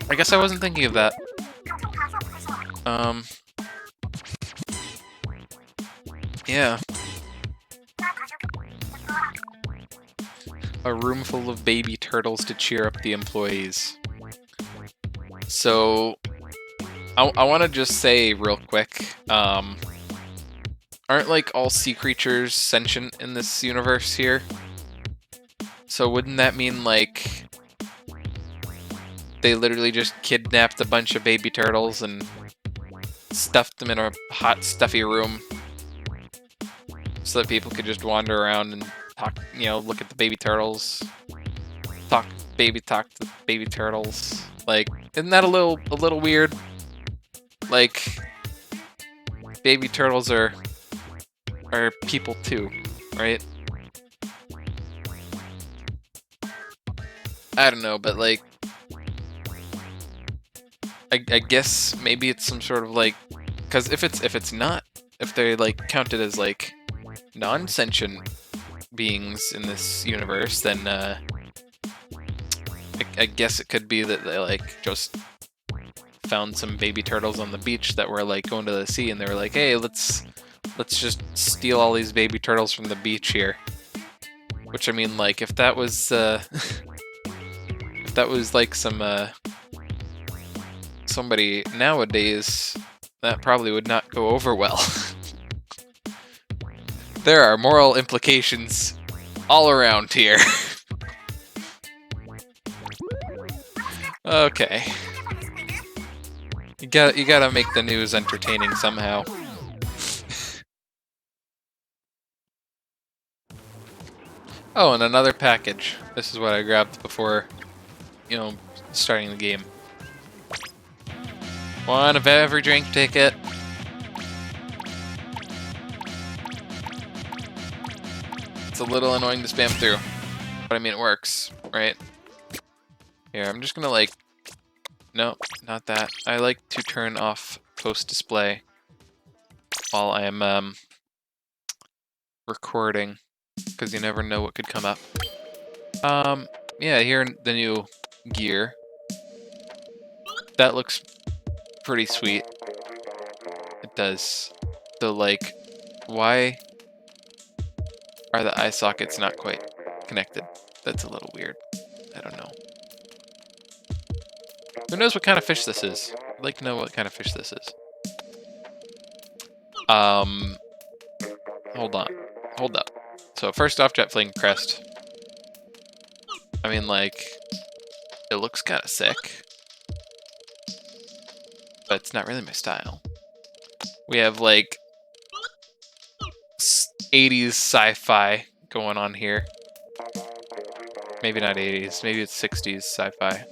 I guess I wasn't thinking of that. Yeah. A room full of baby turtles to cheer up the employees. So, I want to just say real quick, aren't like all sea creatures sentient in this universe here? So wouldn't that mean like they literally just kidnapped a bunch of baby turtles and stuffed them in a hot, stuffy room so that people could just wander around and talk, you know, look at the baby turtles, talk to baby turtles. Like, isn't that a little weird? Like, baby turtles are people too, right? I don't know, but like, I guess maybe it's some sort of like, because if they're like counted as like non-sentient beings in this universe, then I guess it could be that they like just found some baby turtles on the beach that were like going to the sea, and they were like, hey, let's just steal all these baby turtles from the beach here. Which, I mean, like, if that was if that was like somebody nowadays, that probably would not go over well. There are moral implications all around here. Okay. You gotta make the news entertaining somehow. Oh, and another package. This is what I grabbed before, you know, starting the game. One of every drink ticket. It's a little annoying to spam through, but I mean, it works, right? Here, I'm just gonna like... No, not that. I like to turn off post display while I am recording, because you never know what could come up. Yeah, here the new gear. That looks pretty sweet. It does. So like, why are the eye sockets not quite connected? That's a little weird. I don't know. Who knows what kind of fish this is? I'd like to know what kind of fish this is. Hold on. Hold up. So first off, jet fling crest. I mean, like, it looks kind of sick, but it's not really my style. We have like 80s sci-fi going on here. Maybe not 80s, maybe it's 60s sci-fi.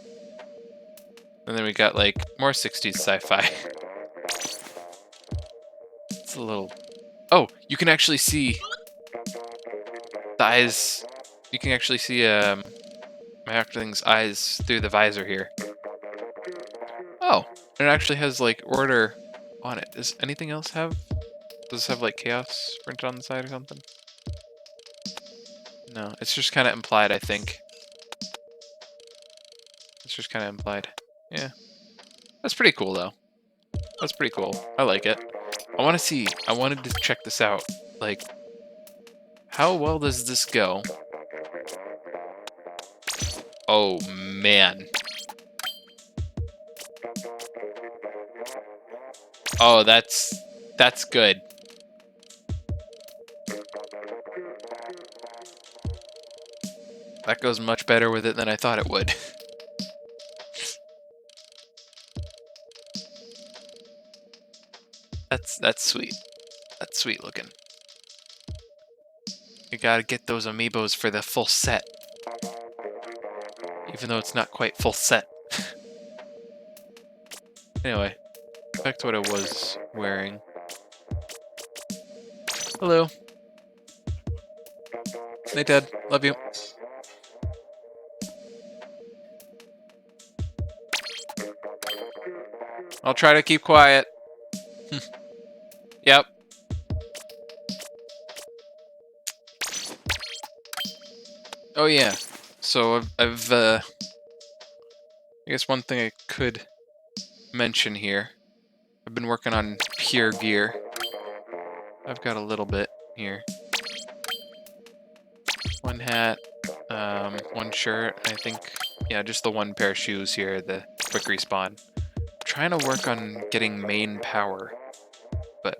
And then we got like more 60s sci-fi. It's a little... Oh, you can actually see the eyes. You can actually see my Octoling's eyes through the visor here. Oh, it actually has like order on it. Does anything else have? Does this have like chaos printed on the side or something? No, it's just kind of implied, I think. It's just kind of implied. Yeah. That's pretty cool, though. That's pretty cool. I like it. I wanted to check this out. Like, how well does this go Oh, man. Oh, that's good. That goes much better with it than I thought it would. That's sweet. That's sweet looking. You gotta get those amiibos for the full set. Even though it's not quite full set. Anyway, back to what I was wearing. Hello. Hey, Dad. Love you. I'll try to keep quiet. Yep. Oh yeah. So I've I guess one thing I could mention here. I've been working on pure gear. I've got a little bit here. One hat, one shirt, I think, yeah, just the one pair of shoes here, the quick respawn. I'm trying to work on getting main power, but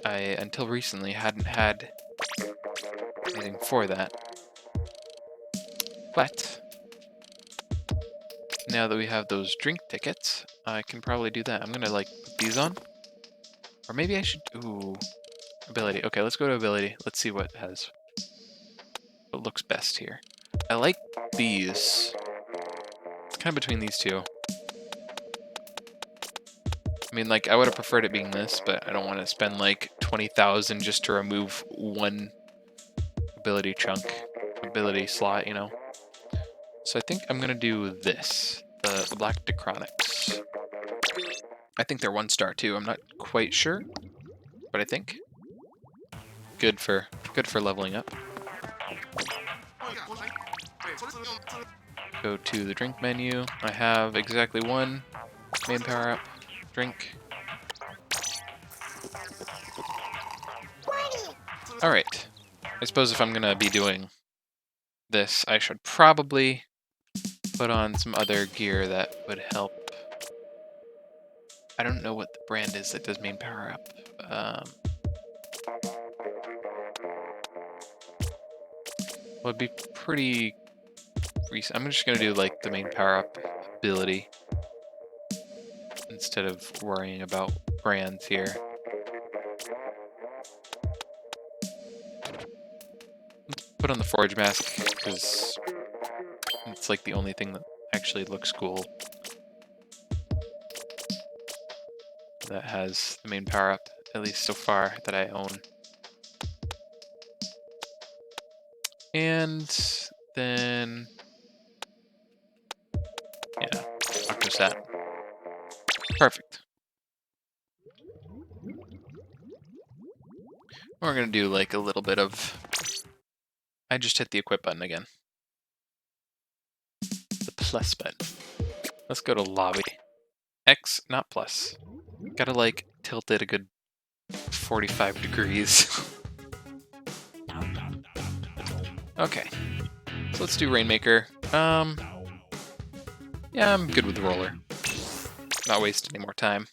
I, until recently, hadn't had anything for that. But now that we have those drink tickets, I can probably do that. I'm gonna, like, put these on. Or maybe I should, ooh, ability. Okay, let's go to ability. Let's see what has, what looks best here. I like these. It's kind of between these two. I mean, like, I would have preferred it being this, but I don't want to spend, like, 20,000 just to remove one ability chunk, ability slot, you know? So I think I'm going to do this, the Black Dechronics. I think they're 1-star, too. I'm not quite sure, but I think. Good for leveling up. Go to the drink menu. I have exactly one main power-up drink. Alright. I suppose if I'm gonna be doing this, I should probably put on some other gear that would help. I don't know what the brand is that does main power-up. Well, it'd be pretty recent. I'm just gonna do, like, the main power-up ability instead of worrying about brands here. Put on the forage mask because it's like the only thing that actually looks cool that has the main power up, at least so far, that I own. And then, yeah, Octo Sat. Perfect. We're gonna do like a little bit of. I just hit the equip button again. The plus button. Let's go to lobby. X, not plus. Gotta like tilt it a good 45 degrees. Okay. So let's do Rainmaker. Yeah, I'm good with the roller. Not waste any more time.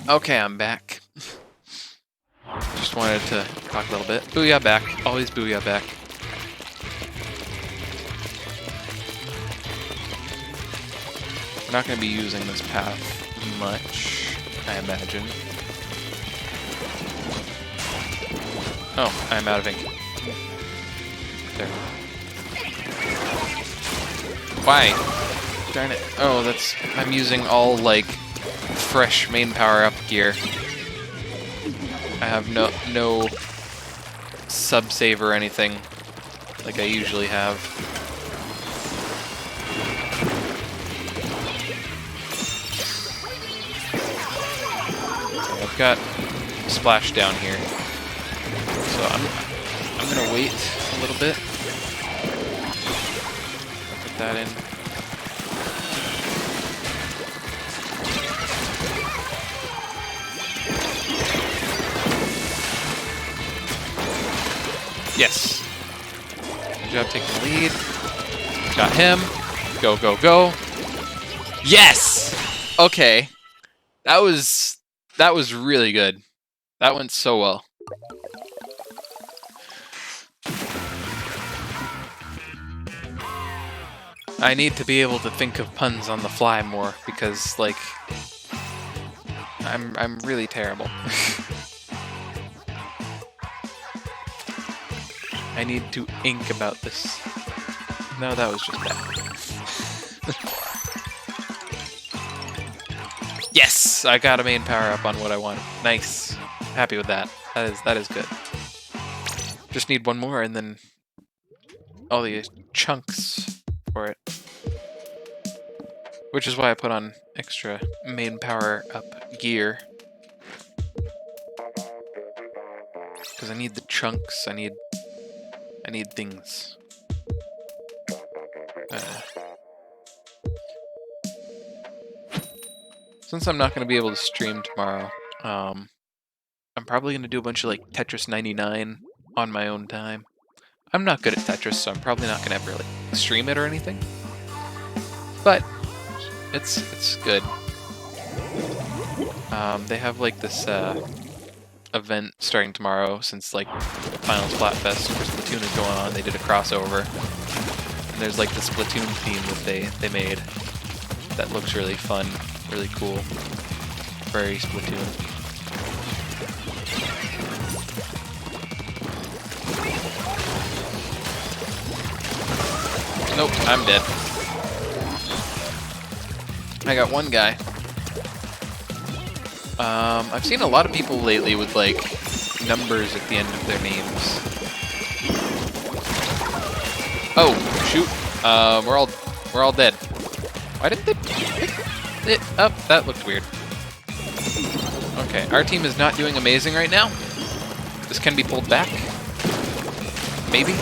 Okay, I'm back. Just wanted to talk a little bit. Booyah back. Always booyah back. We're not going to be using this path much, I imagine. Oh, I'm out of ink. There. Why? Darn it. Oh, I'm using all, like, fresh main power-up gear. I have no sub-save or anything like I usually have. Okay, I've got Splash down here. So I'm gonna wait a little bit. I'll put that in. Yes. Good job taking the lead. Got him. Go, go, go. Yes! Okay. That was really good. That went so well. I need to be able to think of puns on the fly more because, like, I'm really terrible. I need to ink about this. No, that was just bad. Yes! I got a main power up on what I want. Nice. Happy with that. That is good. Just need one more and then all the chunks for it. Which is why I put on extra main power up gear. Because I need the chunks, I need things. Since I'm not going to be able to stream tomorrow, I'm probably going to do a bunch of like Tetris 99 on my own time. I'm not good at Tetris, so I'm probably not going to ever like stream it or anything. But it's good. They have like this event starting tomorrow since like the final Splatfest for Splatoon is going on. They did a crossover. And there's like the Splatoon theme that they made that looks really fun, really cool. Very Splatoon. Nope, I'm dead. I got one guy. I've seen a lot of people lately with like numbers at the end of their names. Oh, shoot. We're all dead. Why didn't they pick it up? That looked weird. Okay, our team is not doing amazing right now. This can be pulled back. Maybe.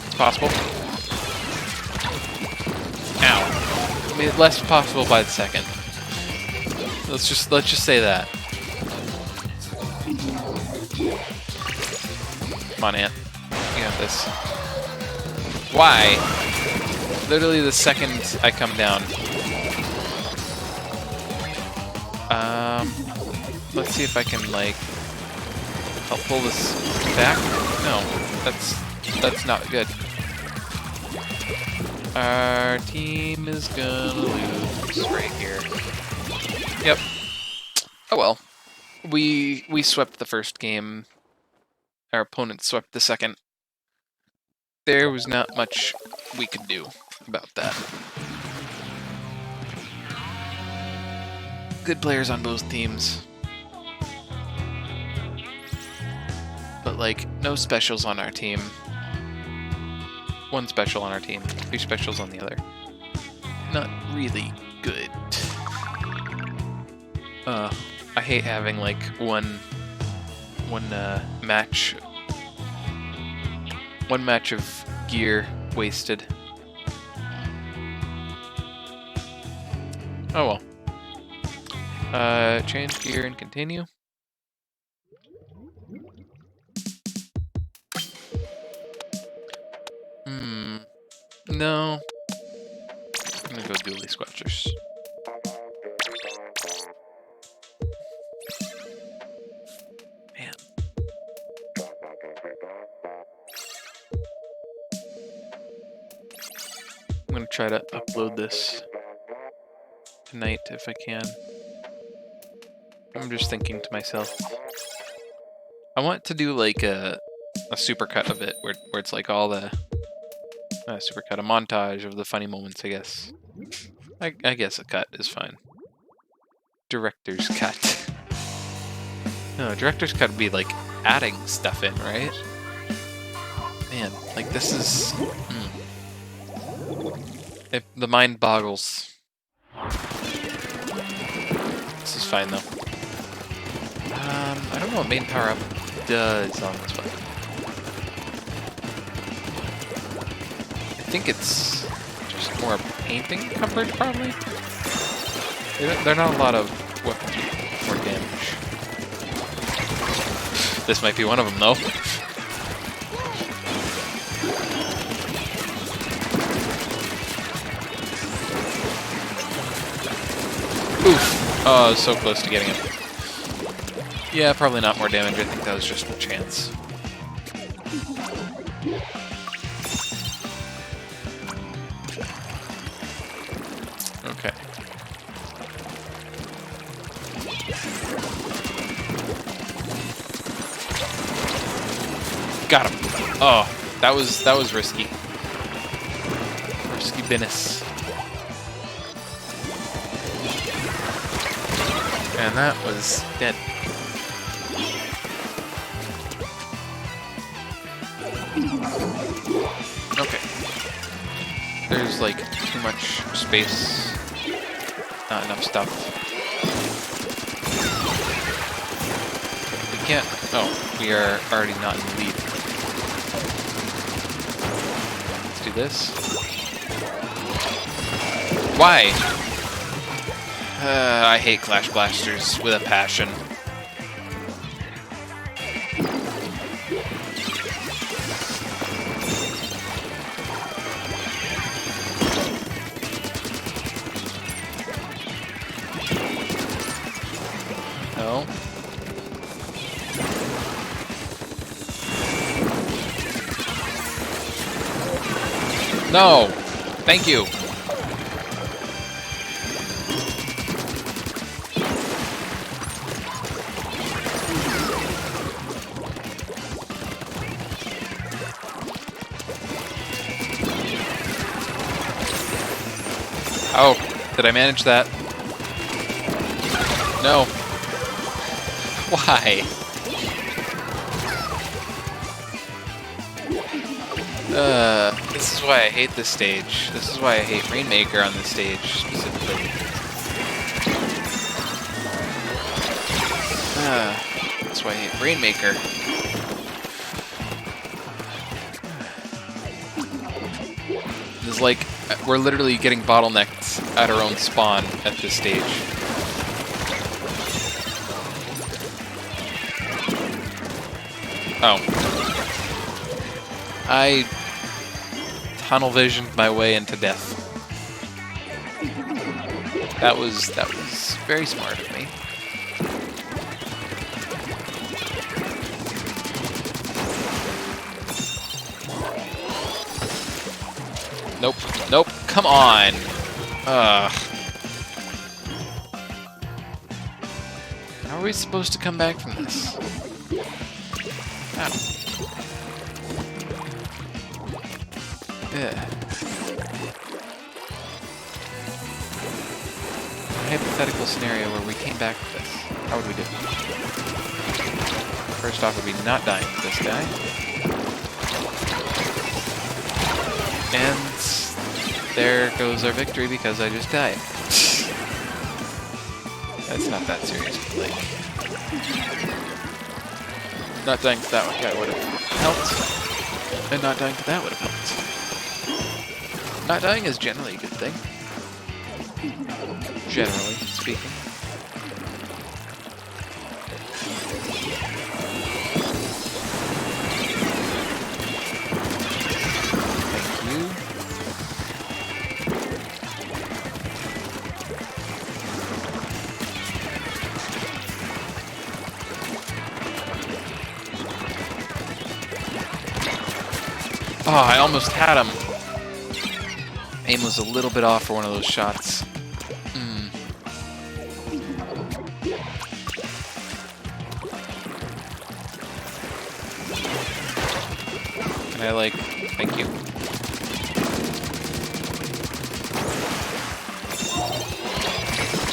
It's possible. Ow. Made it less possible by the second. Let's just say that. Come on, Ant. You got this. Why? Literally the second I come down. Let's see if I can like help pull this back. No, that's not good. Our team is gonna lose right here. Yep. Oh well. We swept the first game. Our opponent swept the second. There was not much we could do about that. Good players on both teams. But like, no specials on our team. One special on our team, 3 specials on the other. Not really good. I hate having like one match of gear wasted. Oh well. Change gear and continue. No. I'm gonna go dually squelchers. try to upload this tonight if I can. I'm just thinking to myself, I want to do like a supercut of it where it's like all the supercut, a montage of the funny moments, I guess. I guess a cut is fine. Director's cut. No, director's cut would be like adding stuff in, right? Man, like this is... the mind boggles. This is fine though. I don't know what main power up does on this weapon. I think it's just more painting coverage, probably. There are not a lot of weapons with more damage. This might be one of them, though. Oof! Oh, I was so close to getting him. Yeah, probably not more damage. I think that was just a chance. Okay. Got him. Oh, that was risky. Risky business. And that was dead. Okay. There's like too much space. Not enough stuff. We can't... Oh, we are already not in the lead. Let's do this. Why? I hate Clash Blasters with a passion. No. No! Thank you! Oh, did I manage that? No. Why? This is why I hate this stage. This is why I hate Rainmaker on this stage, specifically. That's why I hate Rainmaker. It's like, we're literally getting bottlenecked at our own spawn at this stage. Oh. I tunnel visioned my way into death. That was very smart of me. Nope. Nope. Come on. Ugh. How are we supposed to come back from this? Ow. Yeah. A hypothetical scenario where we came back with this. How would we do? First off, would be not dying to this guy. And there goes our victory because I just died. That's not that serious, but like... Not dying to that guy would have helped. And not dying to that would have helped. Not dying is generally a good thing. Generally speaking. Thank you. Oh, I almost had him. I Aim was a little bit off for one of those shots. Can I, like... Thank you.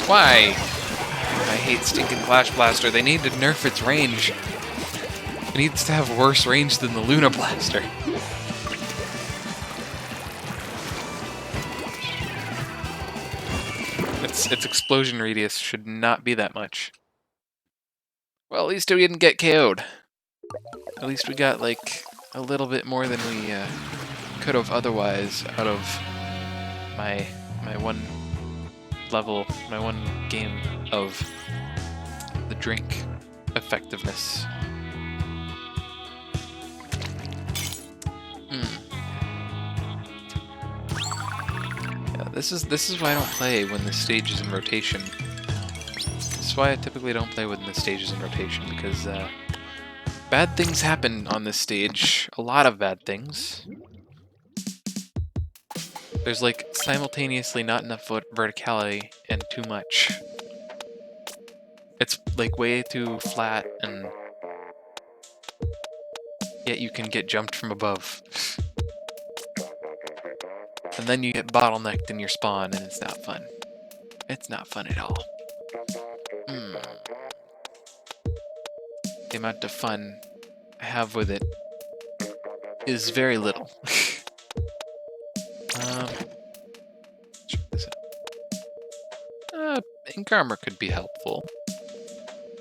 Why? I hate stinking Flash Blaster. They need to nerf its range. It needs to have worse range than the Luna Blaster. Its explosion radius should not be that much. Well, at least we didn't get KO'd. At least we got, like, a little bit more than we could have otherwise out of my one level, my one game of the drink effectiveness. Yeah, this is why I don't play when the stage is in rotation. This is why I typically don't play when the stage is in rotation, because bad things happen on this stage. A lot of bad things. There's like simultaneously not enough verticality and too much. It's like way too flat, and yet you can get jumped from above. And then you get bottlenecked in your spawn, and it's not fun. It's not fun at all. The amount of fun I have with it is very little. Check this out. Ink armor could be helpful.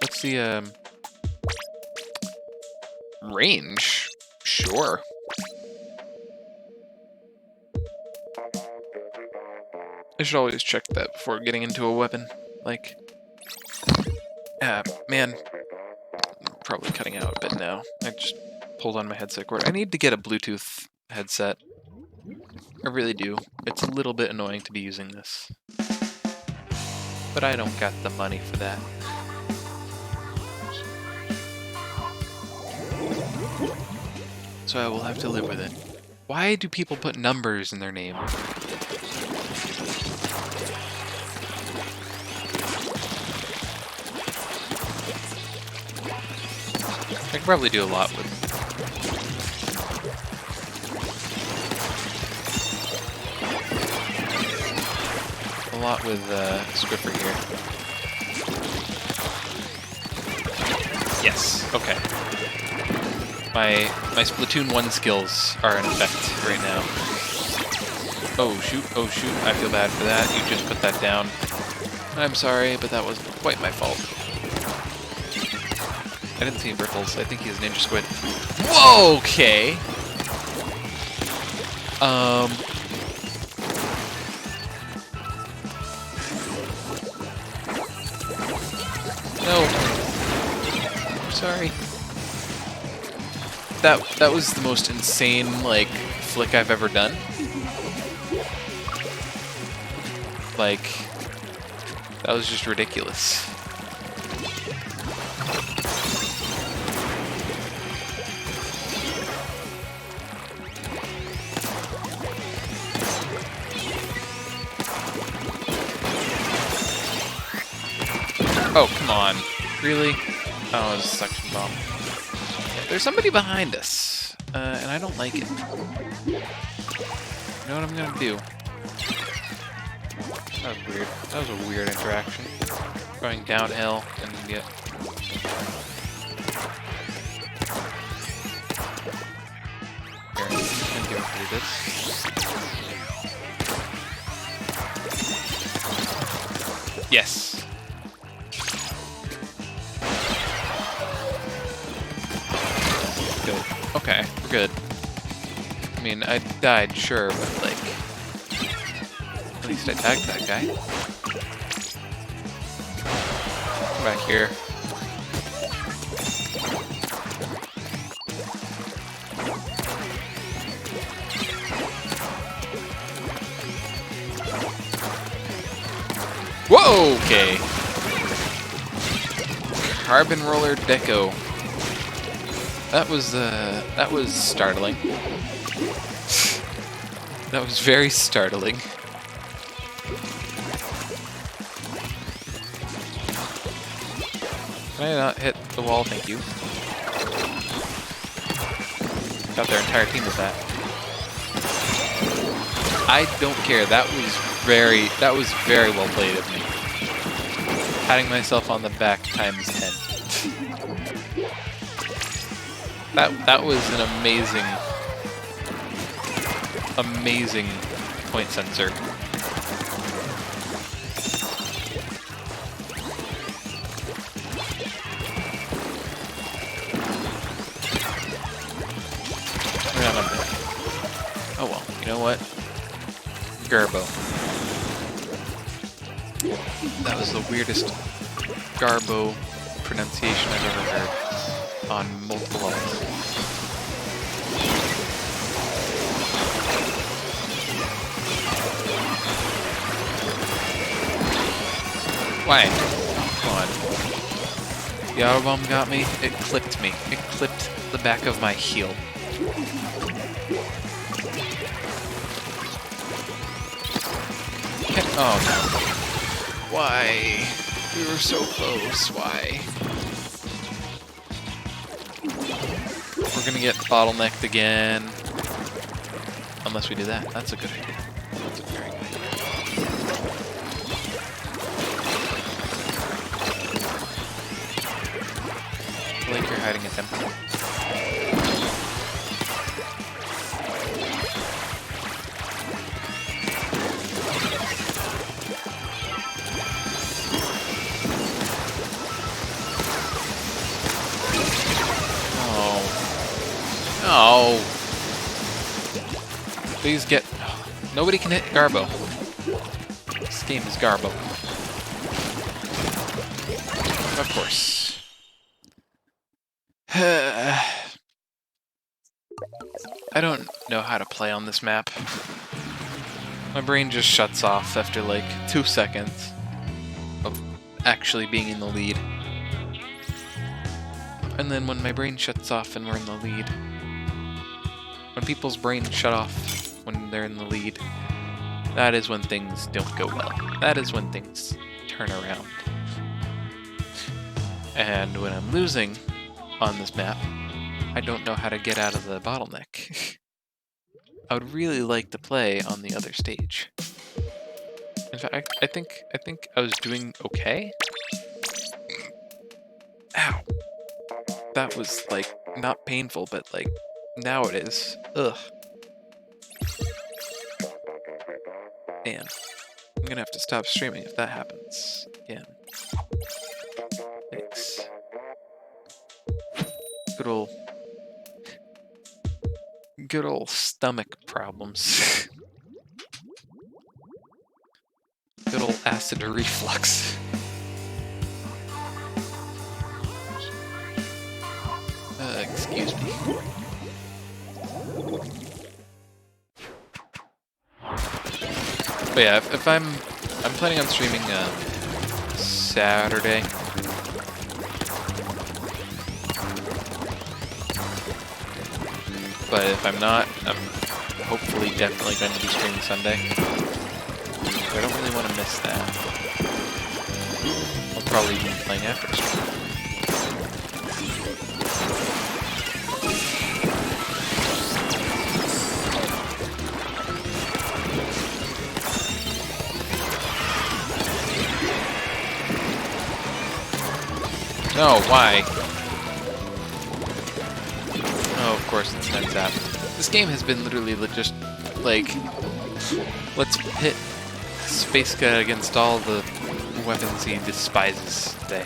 What's the range? Sure. I should always check that before getting into a weapon. Like, man, I'm probably cutting out a bit now. I just pulled on my headset cord. I need to get a Bluetooth headset. I really do. It's a little bit annoying to be using this. But I don't got the money for that. So I will have to live with it. Why do people put numbers in their name? I could probably do a lot with Squiffer here. Yes, okay. My Splatoon 1 skills are in effect right now. Oh shoot, I feel bad for that. You just put that down. I'm sorry, but that wasn't quite my fault. I didn't see Ripples. I think he's Ninja Squid. Whoa, okay. No. I'm sorry. That was the most insane, like, flick I've ever done. Like, that was just ridiculous. Oh, come on. Really? Oh, it was a suction bomb. There's somebody behind us, and I don't like it. You know what I'm gonna do? That was weird. That was a weird interaction. Going downhill and get... Here, I'm gonna give it through this. Yes! Good. Okay, we're good. I mean, I died, sure, but like... At least I tagged that guy. Come back here. Whoa! Okay. Carbon Roller Deco. That was startling. That was very startling. Can I not hit the wall? Thank you. Got their entire team with that. I don't care. That was very well played of me. Patting myself on the back times 10. That was an amazing point sensor. Oh well, you know what? Garbo. That was the weirdest Garbo pronunciation I've ever heard on multiple levels. Why? Come on. The auto bomb got me. It clipped me. It clipped the back of my heel. Oh no. Why? We were so close. Why? We're gonna get bottlenecked again. Unless we do that. That's a good idea. That's a very good idea. I like you're hiding a temple. Oh. Please get... Nobody can hit Garbo. This game is Garbo. Of course. I don't know how to play on this map. My brain just shuts off after like 2 seconds of actually being in the lead. And then when my brain shuts off and we're in the lead, when people's brains shut off when they're in the lead, that is when things don't go well. That is when things turn around. And when I'm losing on this map, I don't know how to get out of the bottleneck. I would really like to play on the other stage. In fact, I think I was doing okay. Ow. That was like not painful, but like now it is. Ugh. Man, I'm gonna have to stop streaming if that happens again. Thanks. Good old stomach problems. Good old acid reflux. Excuse me. But yeah, if I'm planning on streaming Saturday. But if I'm not, I'm hopefully definitely going to be streaming Sunday. So I don't really want to miss that. I'll probably be playing after stream. No, why? Oh, of course it's Ned Zap. This game has been literally just, like, let's pit Space Guy against all the weapons he despises today.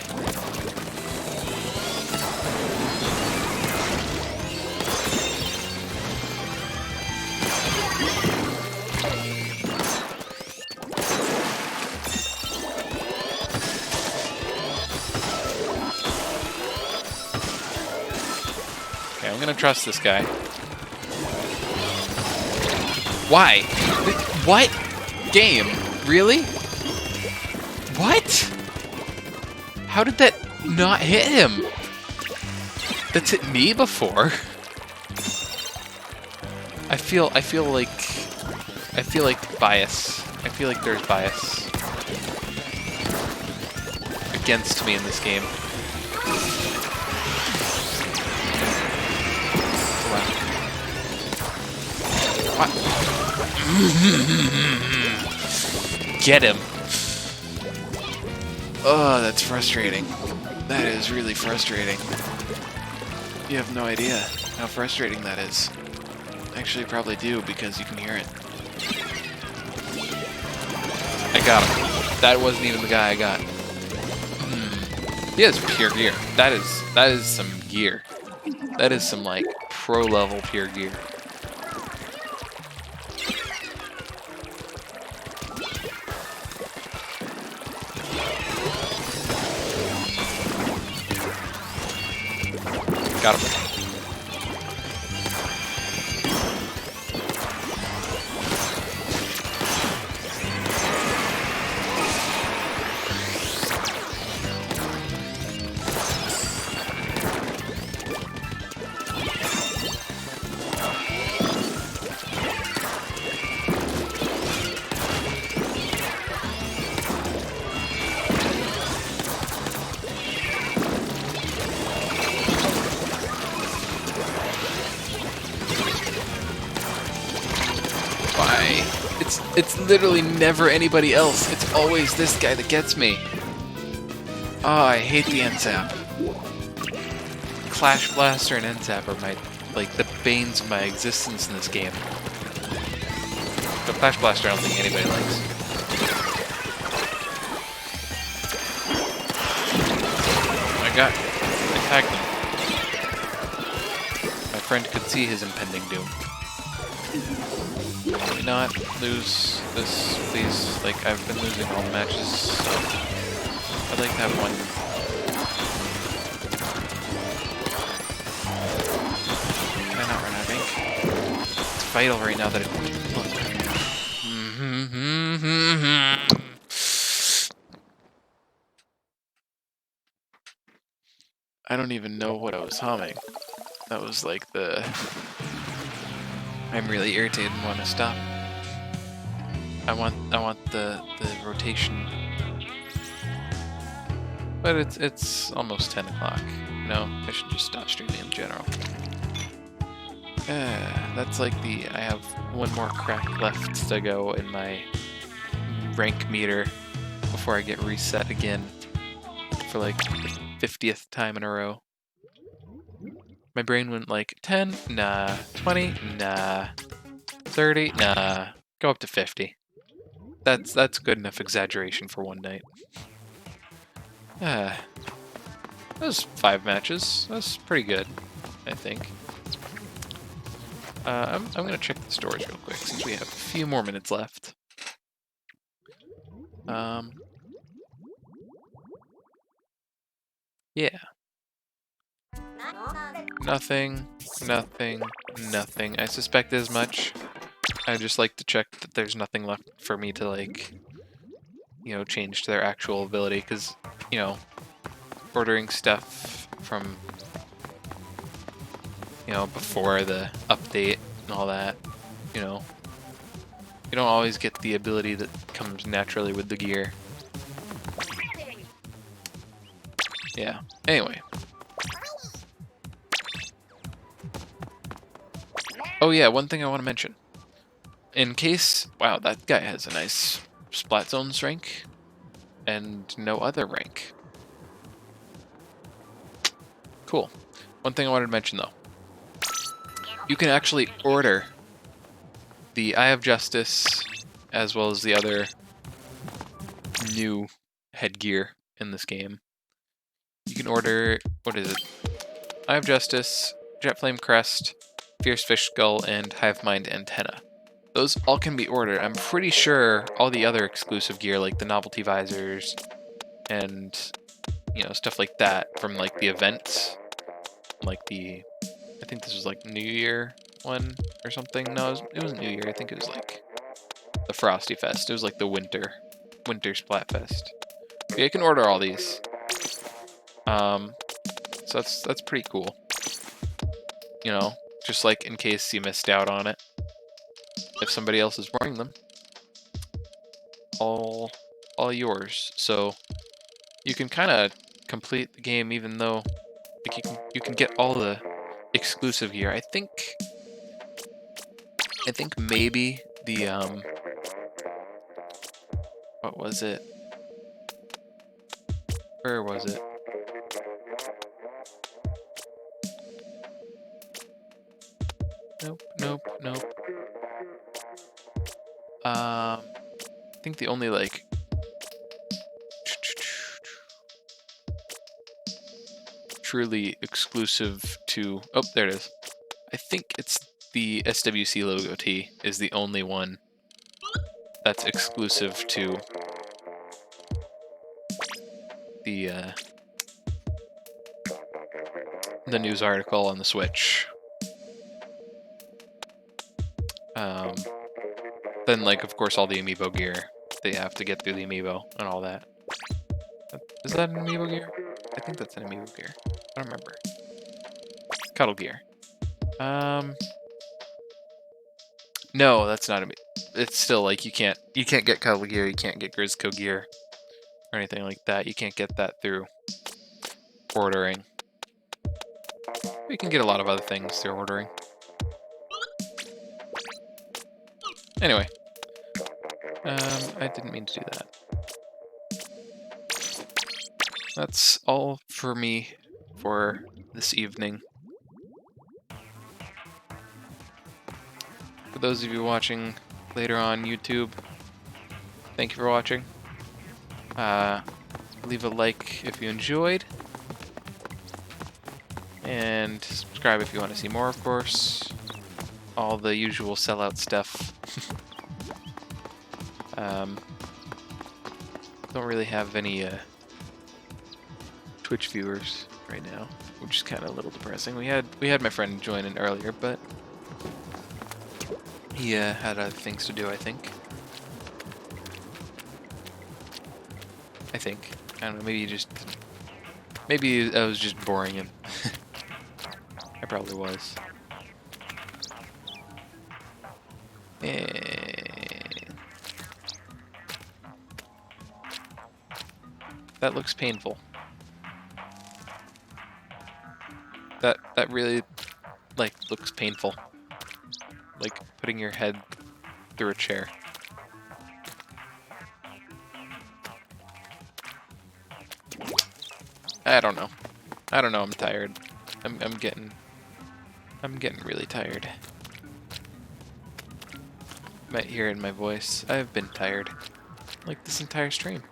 I'm gonna trust this guy. Why? What? Game? Really? What? How did that not hit him? That's hit me before. I feel like I feel like bias. I feel like there's bias against me in this game. What? Get him. Oh, that's frustrating. That is really frustrating. You have no idea how frustrating that is. Actually, probably do, because you can hear it. I got him. That wasn't even the guy I got. He has pure gear. That is some gear. That is some, like, pro level pure gear. Got him. It's literally never anybody else. It's always this guy that gets me. Oh, I hate the NSAP. Clash Blaster and NSAP are my, like, the banes of my existence in this game. But Clash Blaster I don't think anybody likes. I tagged him. My friend could see his impending doom. Let me not lose this, please. Like, I've been losing all the matches, so I'd like to have one. Can I not run out of ink? It's vital right now that it... I don't even know what I was humming. That was like the... I'm really irritated and want to stop. I want the rotation. But it's almost 10 o'clock. No, I should just stop streaming in general. That's like the... I have one more crack left to go in my rank meter before I get reset again for like the 50th time in a row. My brain went like 10, nah, 20, nah, 30, nah, go up to 50. That's good enough exaggeration for one night. That was 5 matches. That's pretty good, I think. I'm gonna check the stores real quick since we have a few more minutes left. Yeah. Nothing, nothing, nothing. I suspect as much. I just like to check that there's nothing left for me to, like, you know, change to their actual ability, because, you know, ordering stuff from, you know, before the update and all that, you know, you don't always get the ability that comes naturally with the gear. Yeah, anyway. Oh yeah, one thing I want to mention. In case... Wow, that guy has a nice Splat Zones rank. And no other rank. Cool. One thing I wanted to mention, though. You can actually order the Eye of Justice, as well as the other new headgear in this game. You can order... What is it? Eye of Justice, Jet Flame Crest, Fierce Fish Skull, and Hive Mind Antenna. Those all can be ordered. I'm pretty sure all the other exclusive gear, like the novelty visors and, you know, stuff like that from, like, the events, like the, I think this was, like, New Year one or something. No, it wasn't New Year. I think it was, like, the Frosty Fest. It was, like, the winter Splatfest. Yeah, you can order all these. So that's pretty cool. You know, just like in case you missed out on it. if somebody else is running them, all yours. So you can kind of complete the game even though like you can get all the exclusive gear. I think maybe the what was it? Where was it? Nope. I think the only like truly exclusive to there it is. I think it's the SWC logo tee is the only one that's exclusive to the news article on the Switch. Then, like, of course, all the amiibo gear. They have to get through the amiibo and all that. Is that an amiibo gear? I think that's an amiibo gear. I don't remember. Cuddle gear. No, that's not amiibo. It's still like you can't get cuddle gear. You can't get Grizzco gear or anything like that. You can't get that through ordering. You can get a lot of other things through ordering. Anyway, I didn't mean to do that. That's all for me for this evening. For those of you watching later on YouTube, thank you for watching. Leave a like if you enjoyed. And subscribe if you want to see more, of course. All the usual sellout stuff. Don't really have any Twitch viewers right now, which is kind of a little depressing. We had my friend join in earlier, but he had other things to do, I think. I don't know, maybe I was just boring him. I probably was. That looks painful. That really, like, looks painful. Like putting your head through a chair. I don't know. I'm tired. I'm getting really tired. You might hear it in my voice. I've been tired. Like this entire stream.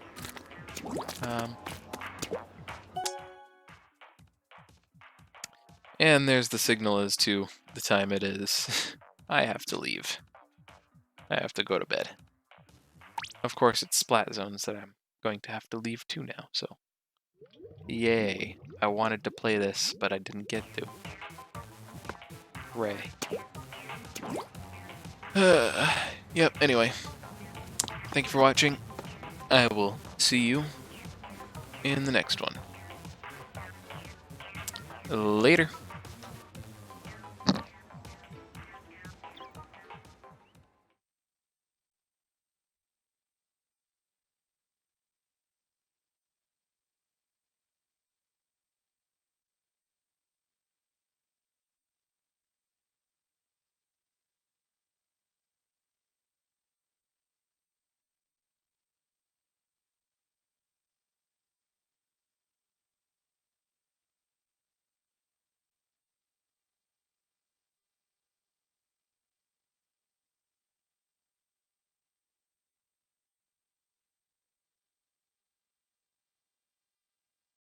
And there's the signal as to the time it is. I have to leave. I have to go to bed. Of course, it's Splat Zones that I'm going to have to leave to now, so. Yay. I wanted to play this, but I didn't get to. Hooray. Yep, anyway. Thank you for watching. I will see you in the next one. Later.